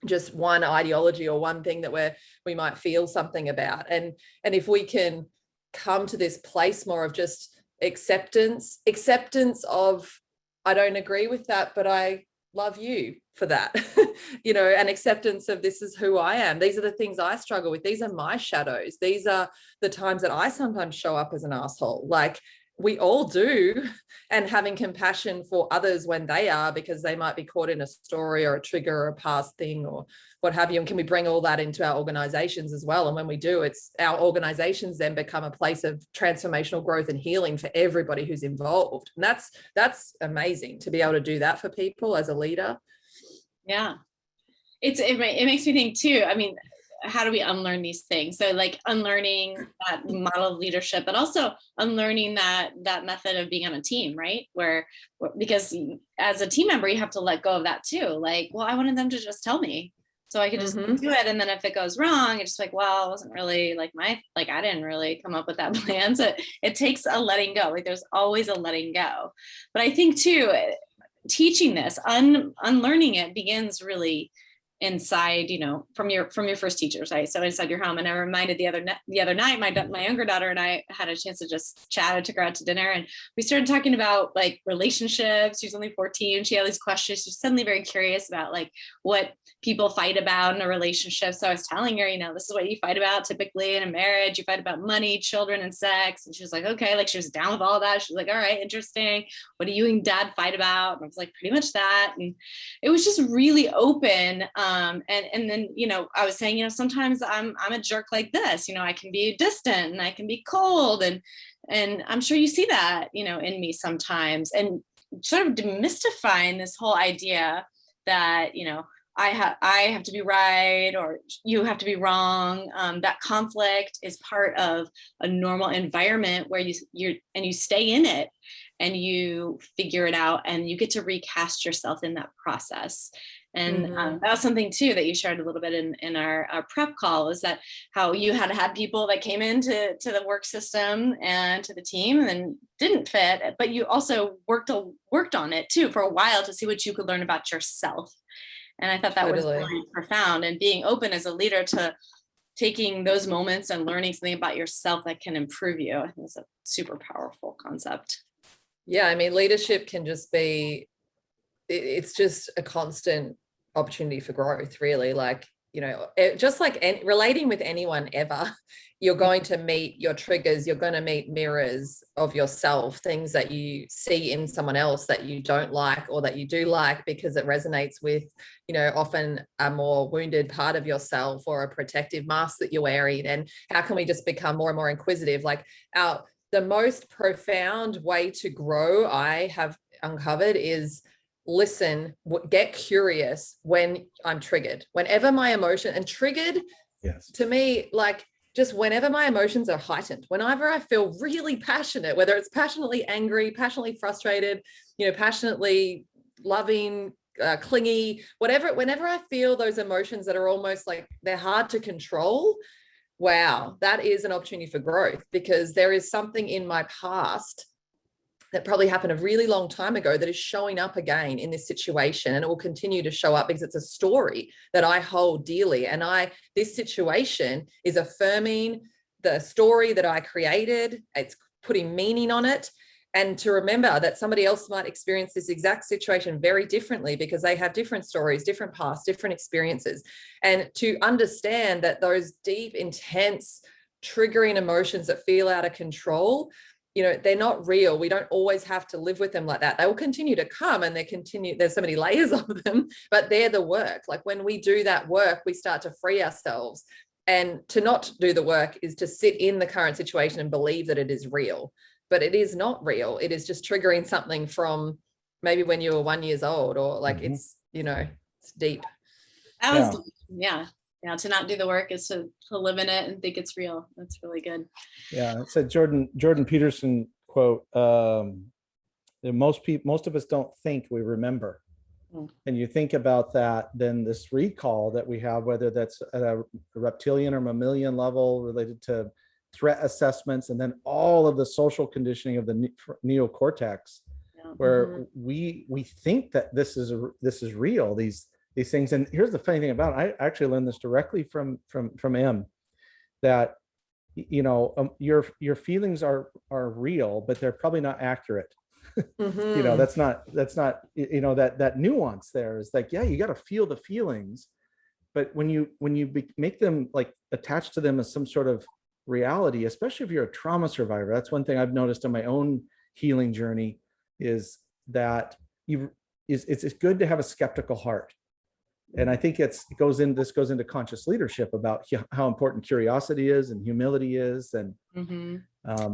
just one ideology or one thing that we might feel something about? And if we can come to this place more of just acceptance of, I don't agree with that, but I love you for that, you know, and acceptance of, this is who I am. These are the things I struggle with. These are my shadows. These are the times that I sometimes show up as an asshole. Like we all do, and having compassion for others when they are, because they might be caught in a story or a trigger or a past thing or what have you. And can we bring all that into our organizations as well? And when we do, it's our organizations then become a place of transformational growth and healing for everybody who's involved. And that's amazing to be able to do that for people as a leader. Yeah. It makes me think too. I mean, how do we unlearn these things? So like unlearning that model of leadership, but also unlearning that method of being on a team, right? Because as a team member, you have to let go of that too. Like, well, I wanted them to just tell me so I could just do it. And then if it goes wrong, it's just like, well, it wasn't really like I didn't really come up with that plan. So it takes a letting go. Like there's always a letting go. But I think too, teaching this, unlearning it begins really inside, you know, from your first teachers, right? So inside your home. And I reminded the other night, my younger daughter and I had a chance to just chat. I took her out to dinner and we started talking about like relationships. She's only 14. She had these questions. She's suddenly very curious about like what people fight about in a relationship. So I was telling her, you know, this is what you fight about typically in a marriage. You fight about money, children, and sex. And she was like, okay, like she was down with all that. She was like, all right, interesting. What do you and dad fight about? And I was like, pretty much that. And it was just really open. And then, you know, I was saying, you know, sometimes I'm a jerk like this, you know, I can be distant and I can be cold, and I'm sure you see that, you know, in me sometimes, and sort of demystifying this whole idea that, you know, I have to be right or you have to be wrong. That conflict is part of a normal environment where you stay in it and you figure it out and you get to recast yourself in that process. And that was something too that you shared a little bit in our prep call, is that how you had people that came into the work system and to the team and then didn't fit, but you also worked on it too for a while to see what you could learn about yourself. And I thought that was really profound, and being open as a leader to taking those moments and learning something about yourself that can improve you. I think it's a super powerful concept. Yeah, I mean, leadership can just be, it's just a constant opportunity for growth, really. Like, you know, just like relating with anyone ever, you're going to meet your triggers, you're going to meet mirrors of yourself, things that you see in someone else that you don't like or that you do like because it resonates with, you know, often a more wounded part of yourself or a protective mask that you're wearing. And how can we just become more and more inquisitive? Like the most profound way to grow I have uncovered is listen, get curious when I'm triggered. Whenever my emotion, and triggered, yes, to me, like just whenever my emotions are heightened, whenever I feel really passionate, whether it's passionately angry, passionately frustrated, you know, passionately loving, clingy, whatever, whenever I feel those emotions that are almost like they're hard to control, wow, that is an opportunity for growth, because there is something in my past that probably happened a really long time ago that is showing up again in this situation, and it will continue to show up because it's a story that I hold dearly. And this situation is affirming the story that I created. It's putting meaning on it. And to remember that somebody else might experience this exact situation very differently because they have different stories, different pasts, different experiences. And to understand that those deep, intense, triggering emotions that feel out of control, they're not real. We don't always have to live with them like that. They will continue to come, and there's so many layers of them, but they're the work. Like when we do that work, we start to free ourselves. And to not do the work is to sit in the current situation and believe that it is real. But it is not real. It is just triggering something from maybe when you were 1 year old, or like it's deep. That was, yeah. To not do the work is to live in it and think it's real. That's really good. Yeah, it's a Jordan Peterson quote. Most of us don't think, we remember. And you think about that, then this recall that we have, whether that's at a reptilian or mammalian level related to threat assessments, and then all of the social conditioning of the neocortex, where we think that this is real, these things. And here's the funny thing about it. I actually learned this directly from M, that your feelings are real, but they're probably not accurate. That's not that nuance there is like, yeah, you got to feel the feelings, but when you make them like attached to them as some sort of reality, especially if you're a trauma survivor, that's one thing I've noticed in my own healing journey, is that it's good to have a skeptical heart. And I think this goes into conscious leadership about how important curiosity is and humility is. And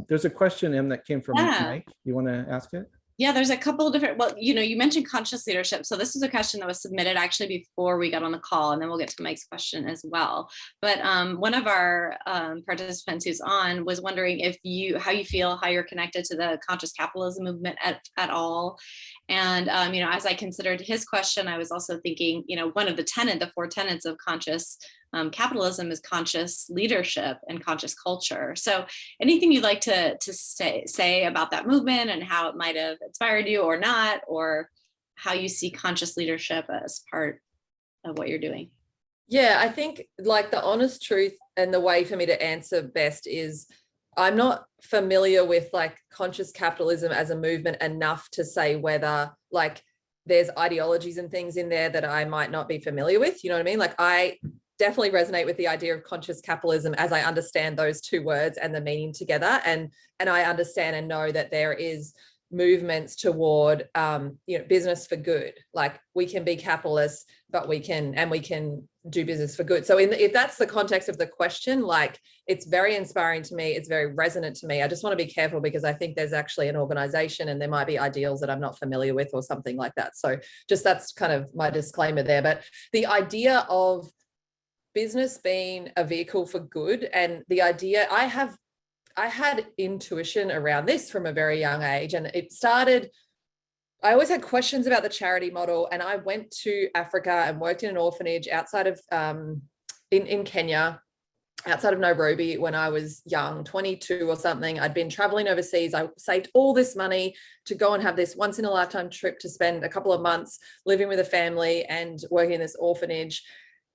there's a question, Em, that came from Mike. You want to ask it? Yeah, there's a couple of different, you mentioned conscious leadership. So this is a question that was submitted actually before we got on the call, and then we'll get to Mike's question as well. But one of our participants who's on was wondering how you're connected to the conscious capitalism movement at all. And, as I considered his question, I was also thinking, one of the 4 tenets of conscious capitalism is conscious leadership and conscious culture. So anything you'd like to say about that movement and how it might have inspired you or not, or how you see conscious leadership as part of what you're doing? Yeah, I think like the honest truth and the way for me to answer best is I'm not familiar with like conscious capitalism as a movement enough to say whether like there's ideologies and things in there that I might not be familiar with. You know what I mean? Like I definitely resonate with the idea of conscious capitalism as I understand those 2 words and the meaning together. And I understand and know that there is movements toward, business for good. Like we can be capitalists, but we can do business for good. So if that's the context of the question, like it's very inspiring to me. It's very resonant to me. I just want to be careful because I think there's actually an organization and there might be ideals that I'm not familiar with or something like that. So just that's kind of my disclaimer there. But the idea of business being a vehicle for good, and the idea I had intuition around this from a very young age, and it started, I always had questions about the charity model, and I went to Africa and worked in an orphanage outside of in Kenya, outside of Nairobi when I was young, 22 or something. I'd been traveling overseas. I saved all this money to go and have this once in a lifetime trip to spend a couple of months living with a family and working in this orphanage.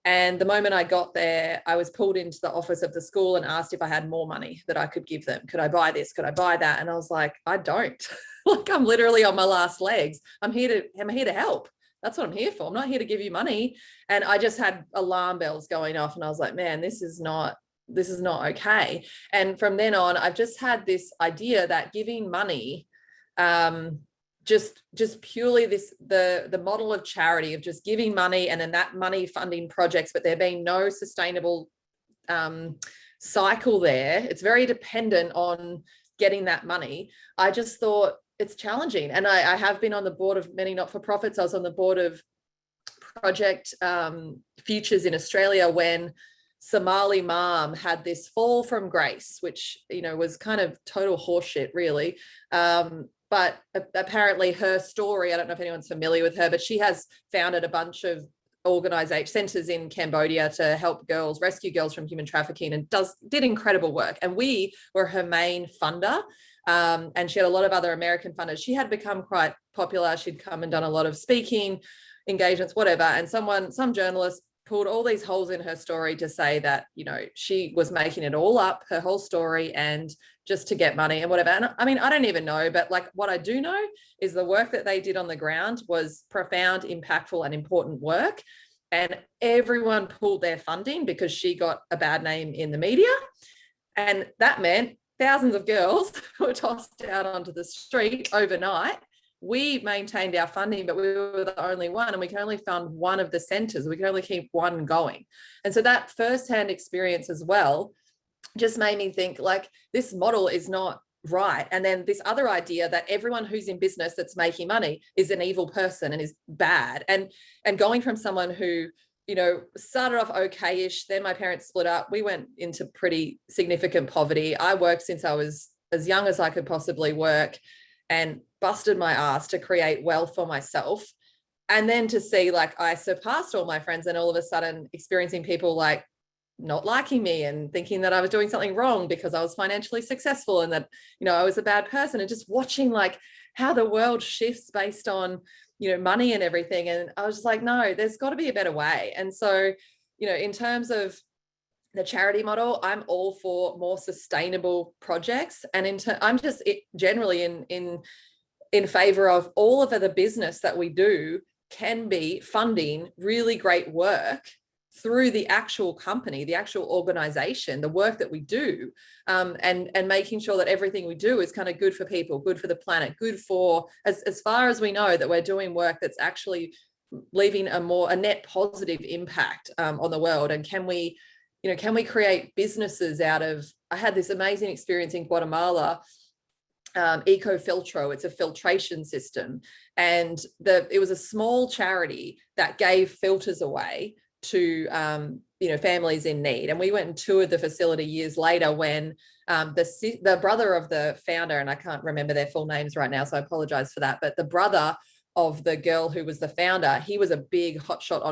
And the moment I got there, I was pulled into the office of the school and asked if I had more money that I could give them. Could I buy this? Could I buy that? And I was like, I don't. Like I'm literally on my last legs. I'm here to help. That's what I'm here for. I'm not here to give you money. And I just had alarm bells going off, and I was like, man, this is not okay. And from then on, I've just had this idea that giving money, just purely the model of charity of just giving money and then that money funding projects, but there being no sustainable cycle there. It's very dependent on getting that money. I just thought it's challenging. And I have been on the board of many not-for-profits. I was on the board of Project Futures in Australia when Somali mom had this fall from grace, which, was kind of total horseshit, really. But apparently her story, I don't know if anyone's familiar with her, but she has founded a bunch of organization centers in Cambodia to help girls, rescue girls from human trafficking, and did incredible work. And we were her main funder. And she had a lot of other American funders. She had become quite popular. She'd come and done a lot of speaking engagements, whatever. And some journalist pulled all these holes in her story to say that, you know, she was making it all up, her whole story, and just to get money and whatever. And I mean, I don't even know, but like what I do know is the work that they did on the ground was profound, impactful, and important work. And everyone pulled their funding because she got a bad name in the media. And that meant thousands of girls were tossed out onto the street overnight. We maintained our funding, but we were the only one, and we can only fund one of the centers. We can only keep one going. And so that firsthand experience as well just made me think, like, this model is not right. And then this other idea that everyone who's in business that's making money is an evil person and is bad. And going from someone who, you know, started off okay-ish, then my parents split up. We went into pretty significant poverty. I worked since I was as young as I could possibly work and busted my ass to create wealth for myself. And then to see, like, I surpassed all my friends, and all of a sudden experiencing people like not liking me and thinking that I was doing something wrong because I was financially successful and that, you know, I was a bad person, and just watching like how the world shifts based on, you know, money and everything. And I was just like, no, there's got to be a better way. And so, you know, in terms of the charity model, I'm all for more sustainable projects. And I'm just generally in favor of all of the business that we do can be funding really great work through the actual company, the actual organization, the work that we do, and making sure that everything we do is kind of good for people, good for the planet, good for, as far as we know, that we're doing work that's actually leaving a net positive impact on the world. And can we create businesses out of, I had this amazing experience in Guatemala, Ecofiltro. It's a filtration system. And it was a small charity that gave filters away to families in need. And we went and toured the facility years later when the brother of the founder, and I can't remember their full names right now, so I apologize for that, but the brother of the girl who was the founder, he was a big hotshot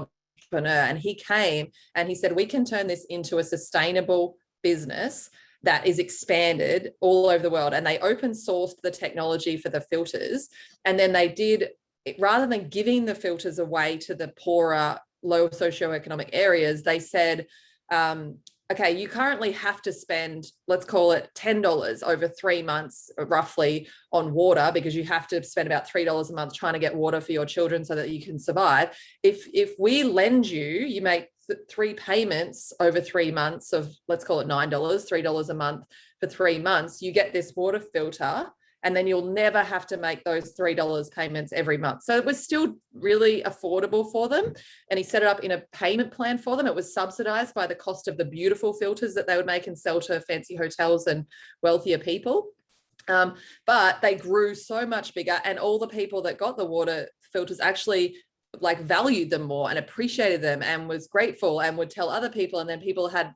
entrepreneur, and he came and he said, we can turn this into a sustainable business that is expanded all over the world. And they open sourced the technology for the filters. And then they did, rather than giving the filters away to the poorer, low socioeconomic areas, they said, okay, you currently have to spend, let's call it $10 over 3 months roughly on water, because you have to spend about $3 a month trying to get water for your children so that you can survive. If we lend you make 3 payments over 3 months of, let's call it $9, $3 a month for 3 months, you get this water filter, and then you'll never have to make those $3 payments every month. So it was still really affordable for them. And he set it up in a payment plan for them. It was subsidized by the cost of the beautiful filters that they would make and sell to fancy hotels and wealthier people. But they grew so much bigger, and all the people that got the water filters actually like valued them more and appreciated them and was grateful and would tell other people. And then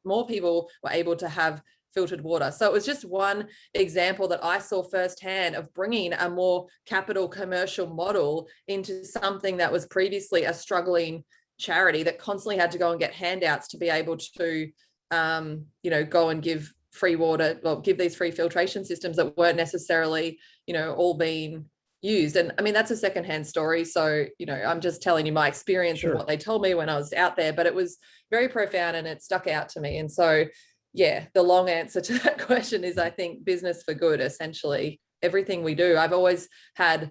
more people were able to have filtered water. So it was just one example that I saw firsthand of bringing a more capital commercial model into something that was previously a struggling charity that constantly had to go and get handouts to be able to, go and give free water, or give these free filtration systems that weren't necessarily, all being used. And I mean, that's a secondhand story. So, I'm just telling you my experience and what they told me when I was out there, but it was very profound and it stuck out to me. And so, yeah, the long answer to that question is, I think business for good, essentially everything we do. I've always had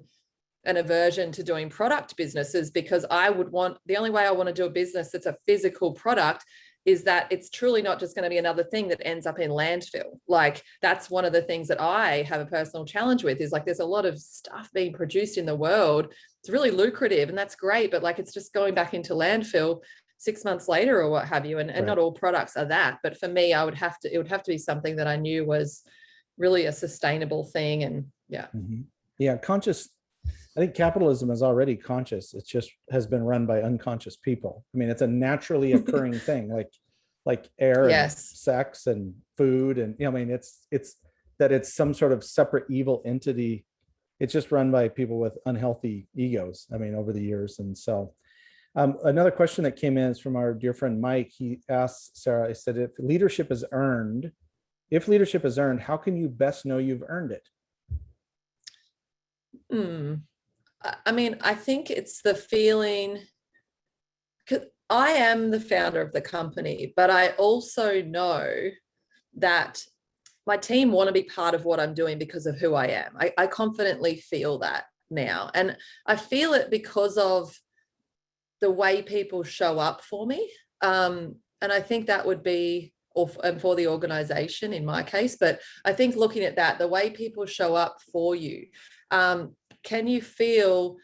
an aversion to doing product businesses because the only way I want to do a business that's a physical product is that it's truly not just going to be another thing that ends up in landfill. Like, that's one of the things that I have a personal challenge with, is like, there's a lot of stuff being produced in the world. It's really lucrative and that's great, but like, it's just going back into landfill 6 months later or what have you. And not all products are that, but for me, it would have to be something that I knew was really a sustainable thing. And yeah. Mm-hmm. Yeah. I think capitalism is already conscious. It just has been run by unconscious people. I mean, it's a naturally occurring thing, like air and sex and food. And, it's some sort of separate evil entity. It's just run by people with unhealthy egos, over the years. And so, Another question that came in is from our dear friend Mike. He asked Sarah, he said, if leadership is earned, how can you best know you've earned it? I mean, I think it's the feeling, because I am the founder of the company, but I also know that my team want to be part of what I'm doing because of who I am. I confidently feel that now. And I feel it because of the way people show up for me. And I think that would be, and for the organization in my case, but I think looking at that, the way people show up for you, can you feel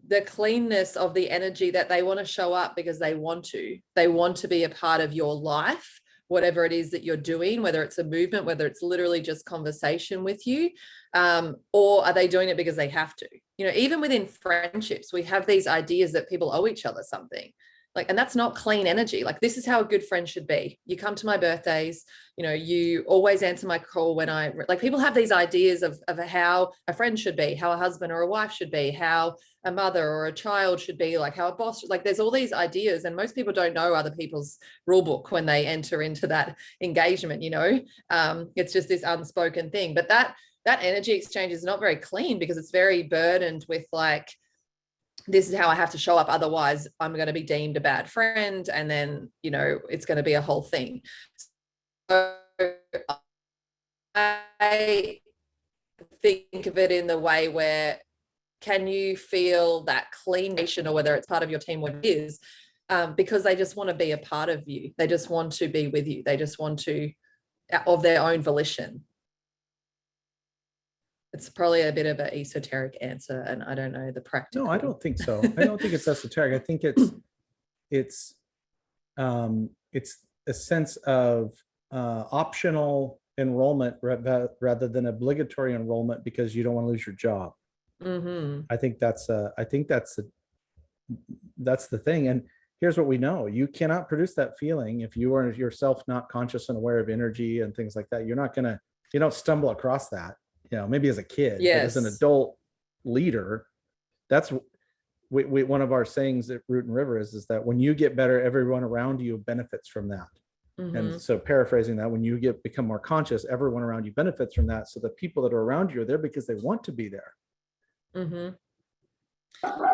the cleanness of the energy that they want to show up because they want to be a part of your life, whatever it is that you're doing, whether it's a movement, whether it's literally just conversation with you, or are they doing it because they have to? You know, even within friendships, we have these ideas that people owe each other something. Like, and that's not clean energy. Like, this is how a good friend should be. You come to my birthdays, you know, you always answer my call when like, people have these ideas of how a friend should be, how a husband or a wife should be, how a mother or a child should be, like how a boss, like there's all these ideas, and most people don't know other people's rule book when they enter into that engagement, you know. It's just this unspoken thing. But that energy exchange is not very clean because it's very burdened with like, this is how I have to show up, otherwise I'm going to be deemed a bad friend, and then, you know, it's going to be a whole thing. So I think of it in the way where, can you feel that clean nation, or whether it's part of your team, what it is, because they just want to be a part of you. They just want to be with you. They just want to, of their own volition. It's probably a bit of an esoteric answer, and I don't know the practical. No, I don't think so. I don't think it's esoteric. I think it's a sense of optional enrollment rather than obligatory enrollment because you don't want to lose your job. Mm-hmm. I think that's the thing. And here's what we know: you cannot produce that feeling if you are yourself not conscious and aware of energy and things like that. You don't stumble across that. You know, maybe as a kid, yes. But as an adult leader, that's one of our sayings at Root and River is that when you get better, everyone around you benefits from that. Mm-hmm. And so paraphrasing that, when you become more conscious, everyone around you benefits from that. So the people that are around you are there because they want to be there. Mm-hmm.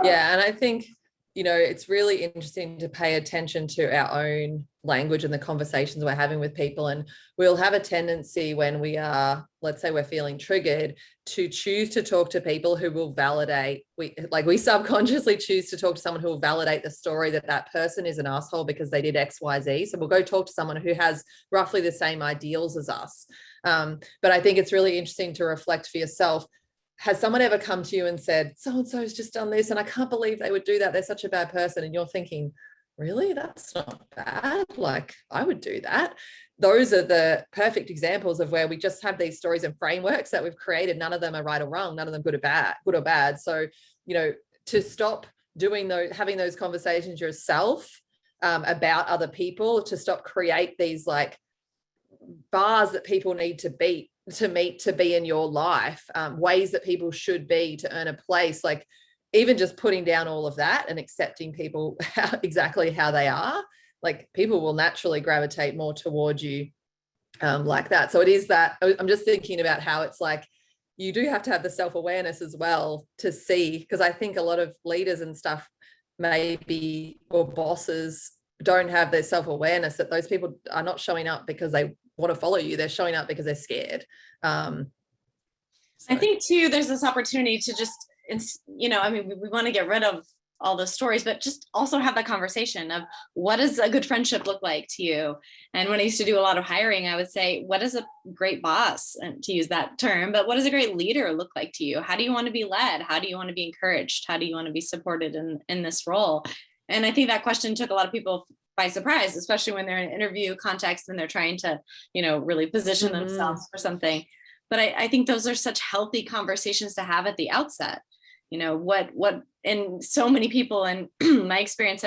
Yeah. And I think, you know, it's really interesting to pay attention to our own language and the conversations we're having with people. And we'll have a tendency when we are, let's say we're feeling triggered, to choose to talk to people who will validate, we subconsciously choose to talk to someone who will validate the story that person is an asshole because they did X, Y, Z. So we'll go talk to someone who has roughly the same ideals as us. But I think it's really interesting to reflect for yourself. Has someone ever come to you and said, so-and-so's just done this and I can't believe they would do that, they're such a bad person, and you're thinking, really, that's not bad, like I would do that? Those are the perfect examples of where we just have these stories and frameworks that we've created. None of them are right or wrong, none of them good or bad. So, you know, to stop having those conversations yourself about other people, to stop create these like bars that people need to beat to meet to be in your life, ways that people should be to earn a place, like even just putting down all of that and accepting people exactly how they are, like people will naturally gravitate more towards you like that. So it is that, I'm just thinking about how it's like you do have to have the self-awareness as well to see, because I think a lot of leaders and stuff maybe, or bosses, don't have their self-awareness that those people are not showing up because they want to follow you, they're showing up because they're scared. I think too, there's this opportunity to just, you know, I mean, we want to get rid of all those stories, but just also have that conversation of what does a good friendship look like to you? And when I used to do a lot of hiring, I would say, what is a great boss, and to use that term, but what does a great leader look like to you? How do you want to be led? How do you want to be encouraged? How do you want to be supported in this role? And I think that question took a lot of people by surprise, especially when they're in an interview context and they're trying to, you know, really position themselves for something. But I think those are such healthy conversations to have at the outset. You know, what, and so many people in my experience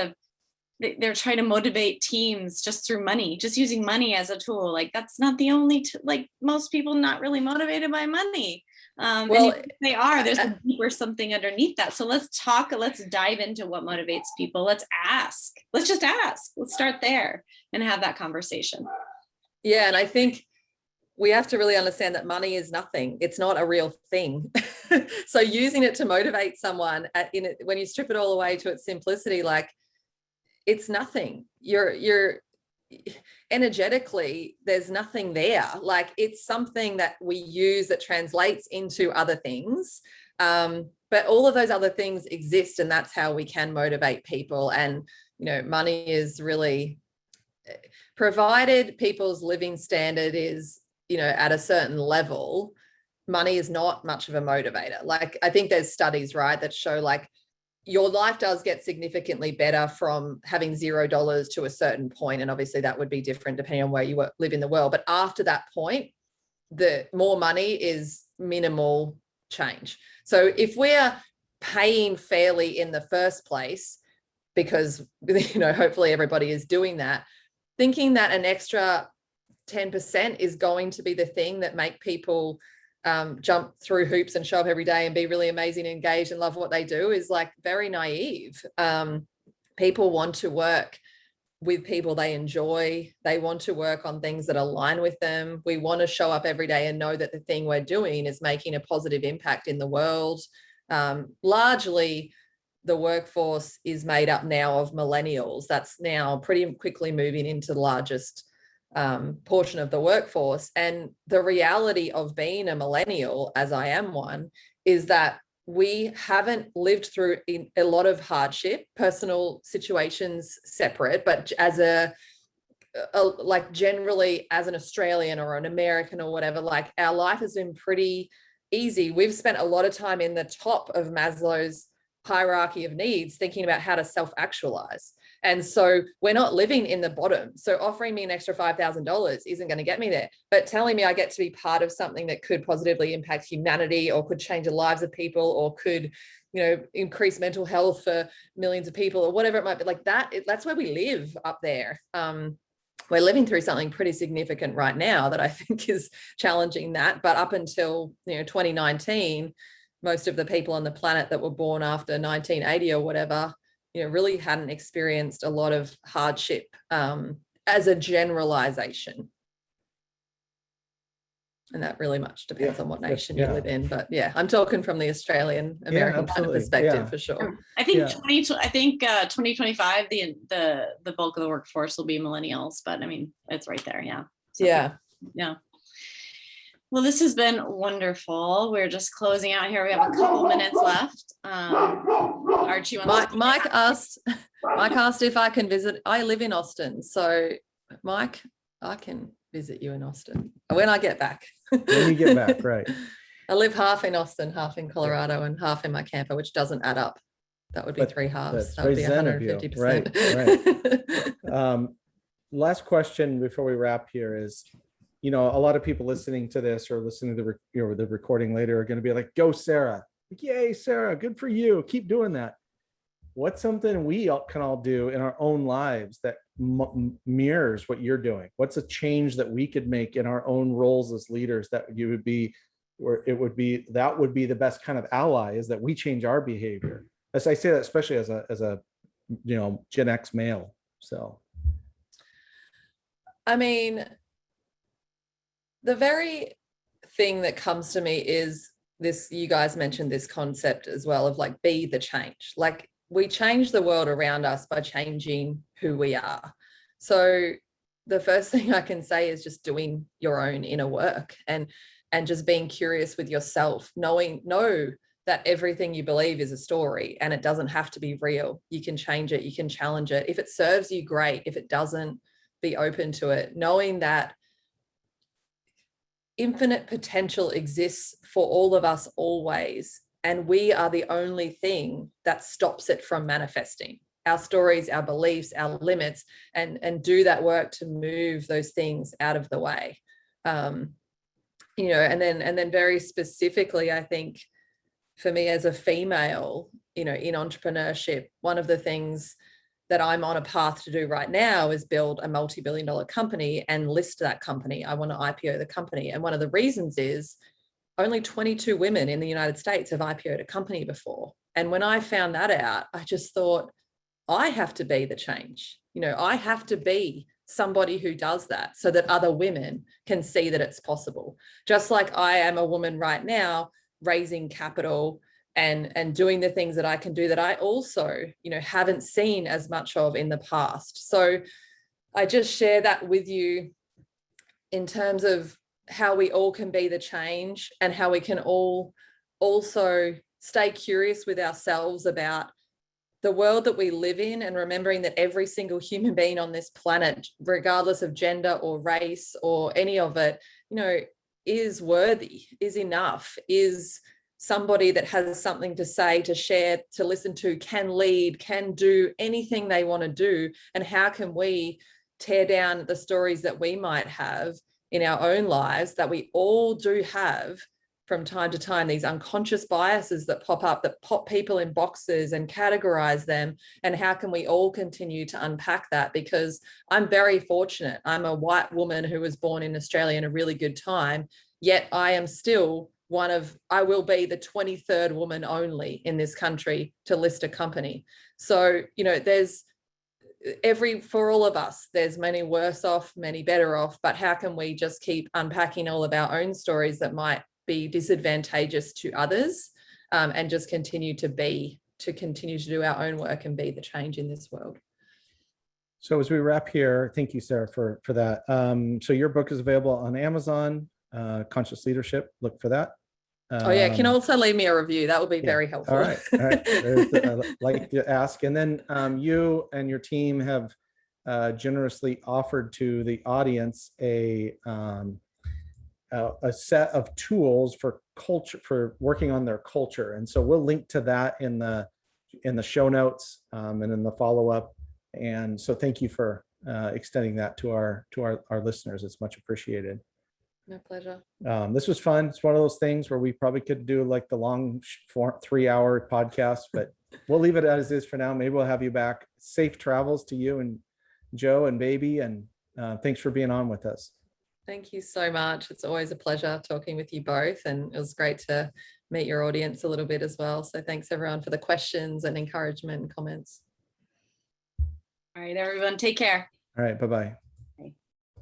they're trying to motivate teams just through money, just using money as a tool. Like that's not the only, like most people not really motivated by money. Well, and they are, there's a deeper something underneath that. So let's dive into what motivates people. Let's just ask. Let's start there and have that conversation. Yeah. And I think we have to really understand that money is nothing. It's not a real thing. So using it to motivate someone when you strip it all away to its simplicity, like it's nothing. You're energetically, there's nothing there. Like it's something that we use that translates into other things. But all of those other things exist, and that's how we can motivate people. And, money is really, provided people's living standard is, at a certain level, money is not much of a motivator. Like I think there's studies, right, that show like your life does get significantly better from having $0 to a certain point. And obviously that would be different depending on where you live in the world. But after that point, the more money is minimal change. So if we're paying fairly in the first place, because, hopefully everybody is doing that, thinking that an extra 10% is going to be the thing that make people jump through hoops and show up every day and be really amazing, engaged and love what they do is like very naive. People want to work with people they enjoy. They want to work on things that align with them. We want to show up every day and know that the thing we're doing is making a positive impact in the world. Largely, the workforce is made up now of millennials. That's now pretty quickly moving into the largest portion of the workforce. And the reality of being a millennial, as I am one, is that we haven't lived through a lot of hardship, personal situations separate, but as like generally as an Australian or an American or whatever, like our life has been pretty easy. We've spent a lot of time in the top of Maslow's hierarchy of needs, thinking about how to self-actualize. And so we're not living in the bottom. So offering me an extra $5,000 isn't going to get me there. But telling me I get to be part of something that could positively impact humanity or could change the lives of people or could, increase mental health for millions of people or whatever it might be, like that's where we live up there. We're living through something pretty significant right now that I think is challenging that. But up until 2019, most of the people on the planet that were born after 1980 or whatever, really hadn't experienced a lot of hardship as a generalization. And that really much depends on what nation you live in. But I'm talking from the Australian American kind of perspective for sure. I think 2025, the bulk of the workforce will be millennials, but I mean, it's right there. Yeah. So, yeah. Well, this has been wonderful. We're just closing out here. We have a couple minutes left. Archie wants Mike asked if I can visit. I live in Austin, so Mike, I can visit you in Austin when I get back. When you get back, right? I live half in Austin, half in Colorado, and half in my camper, which doesn't add up. That would be 3 halves. That would be 150%. Right. Last question before we wrap here is, a lot of people listening to this or listening to the recording later are going to be like, go Sarah. Like, yay, Sarah, good for you. Keep doing that. What's something we can all do in our own lives that mirrors what you're doing? What's a change that we could make in our own roles as leaders that would be the best kind of ally, is that we change our behavior? As I say that, especially as a Gen X male. So, I mean, the very thing that comes to me is this, you guys mentioned this concept as well of like, be the change. Like we change the world around us by changing who we are. So the first thing I can say is just doing your own inner work and just being curious with yourself, know that everything you believe is a story and it doesn't have to be real. You can change it, you can challenge it. If it serves you, great. If it doesn't, be open to it, knowing that infinite potential exists for all of us always, and we are the only thing that stops it from manifesting. Our stories, our beliefs, our limits, and do that work to move those things out of the way. And then very specifically, I think for me as a female, in entrepreneurship, one of the things that I'm on a path to do right now is build a multi-billion-dollar company and list that company. I want to IPO the company. And one of the reasons is only 22 women in the United States have IPO'd a company before. And when I found that out, I just thought, I have to be the change. You know, I have to be somebody who does that so that other women can see that it's possible. Just like I am a woman right now, raising capital and doing the things that I can do that I also, you know, haven't seen as much of in the past. So I just share that with you in terms of how we all can be the change and how we can all also stay curious with ourselves about the world that we live in, and remembering that every single human being on this planet, regardless of gender or race or any of it, you know, is worthy, is enough, is somebody that has something to say, to share, to listen to, can lead, can do anything they want to do. And how can we tear down the stories that we might have in our own lives, that we all do have from time to time, these unconscious biases that pop up, that pop people in boxes and categorize them. And how can we all continue to unpack that? Because I'm very fortunate. I'm a white woman who was born in Australia in a really good time, yet I am still I will be the 23rd woman only in this country to list a company. So, you know, for all of us, there's many worse off, many better off, but how can we just keep unpacking all of our own stories that might be disadvantageous to others, and just continue to do our own work and be the change in this world. So as we wrap here, thank you, Sarah, for that. So your book is available on Amazon, Conscious Leadership. Look for that. Oh yeah, can also leave me a review. That would be very helpful. All right. I'd like to ask. And then you and your team have generously offered to the audience a set of tools for culture, for working on their culture. And so we'll link to that in the show notes and in the follow-up. And so thank you for extending that to our listeners. It's much appreciated. My pleasure. This was fun. It's one of those things where we probably could do like the long 3-hour podcast, but we'll leave it as is for now. Maybe we'll have you back. Safe travels to you and Joe and baby. And thanks for being on with us. Thank you so much. It's always a pleasure talking with you both. And it was great to meet your audience a little bit as well. So thanks everyone for the questions and encouragement and comments. All right, everyone, take care. All right. Bye-bye.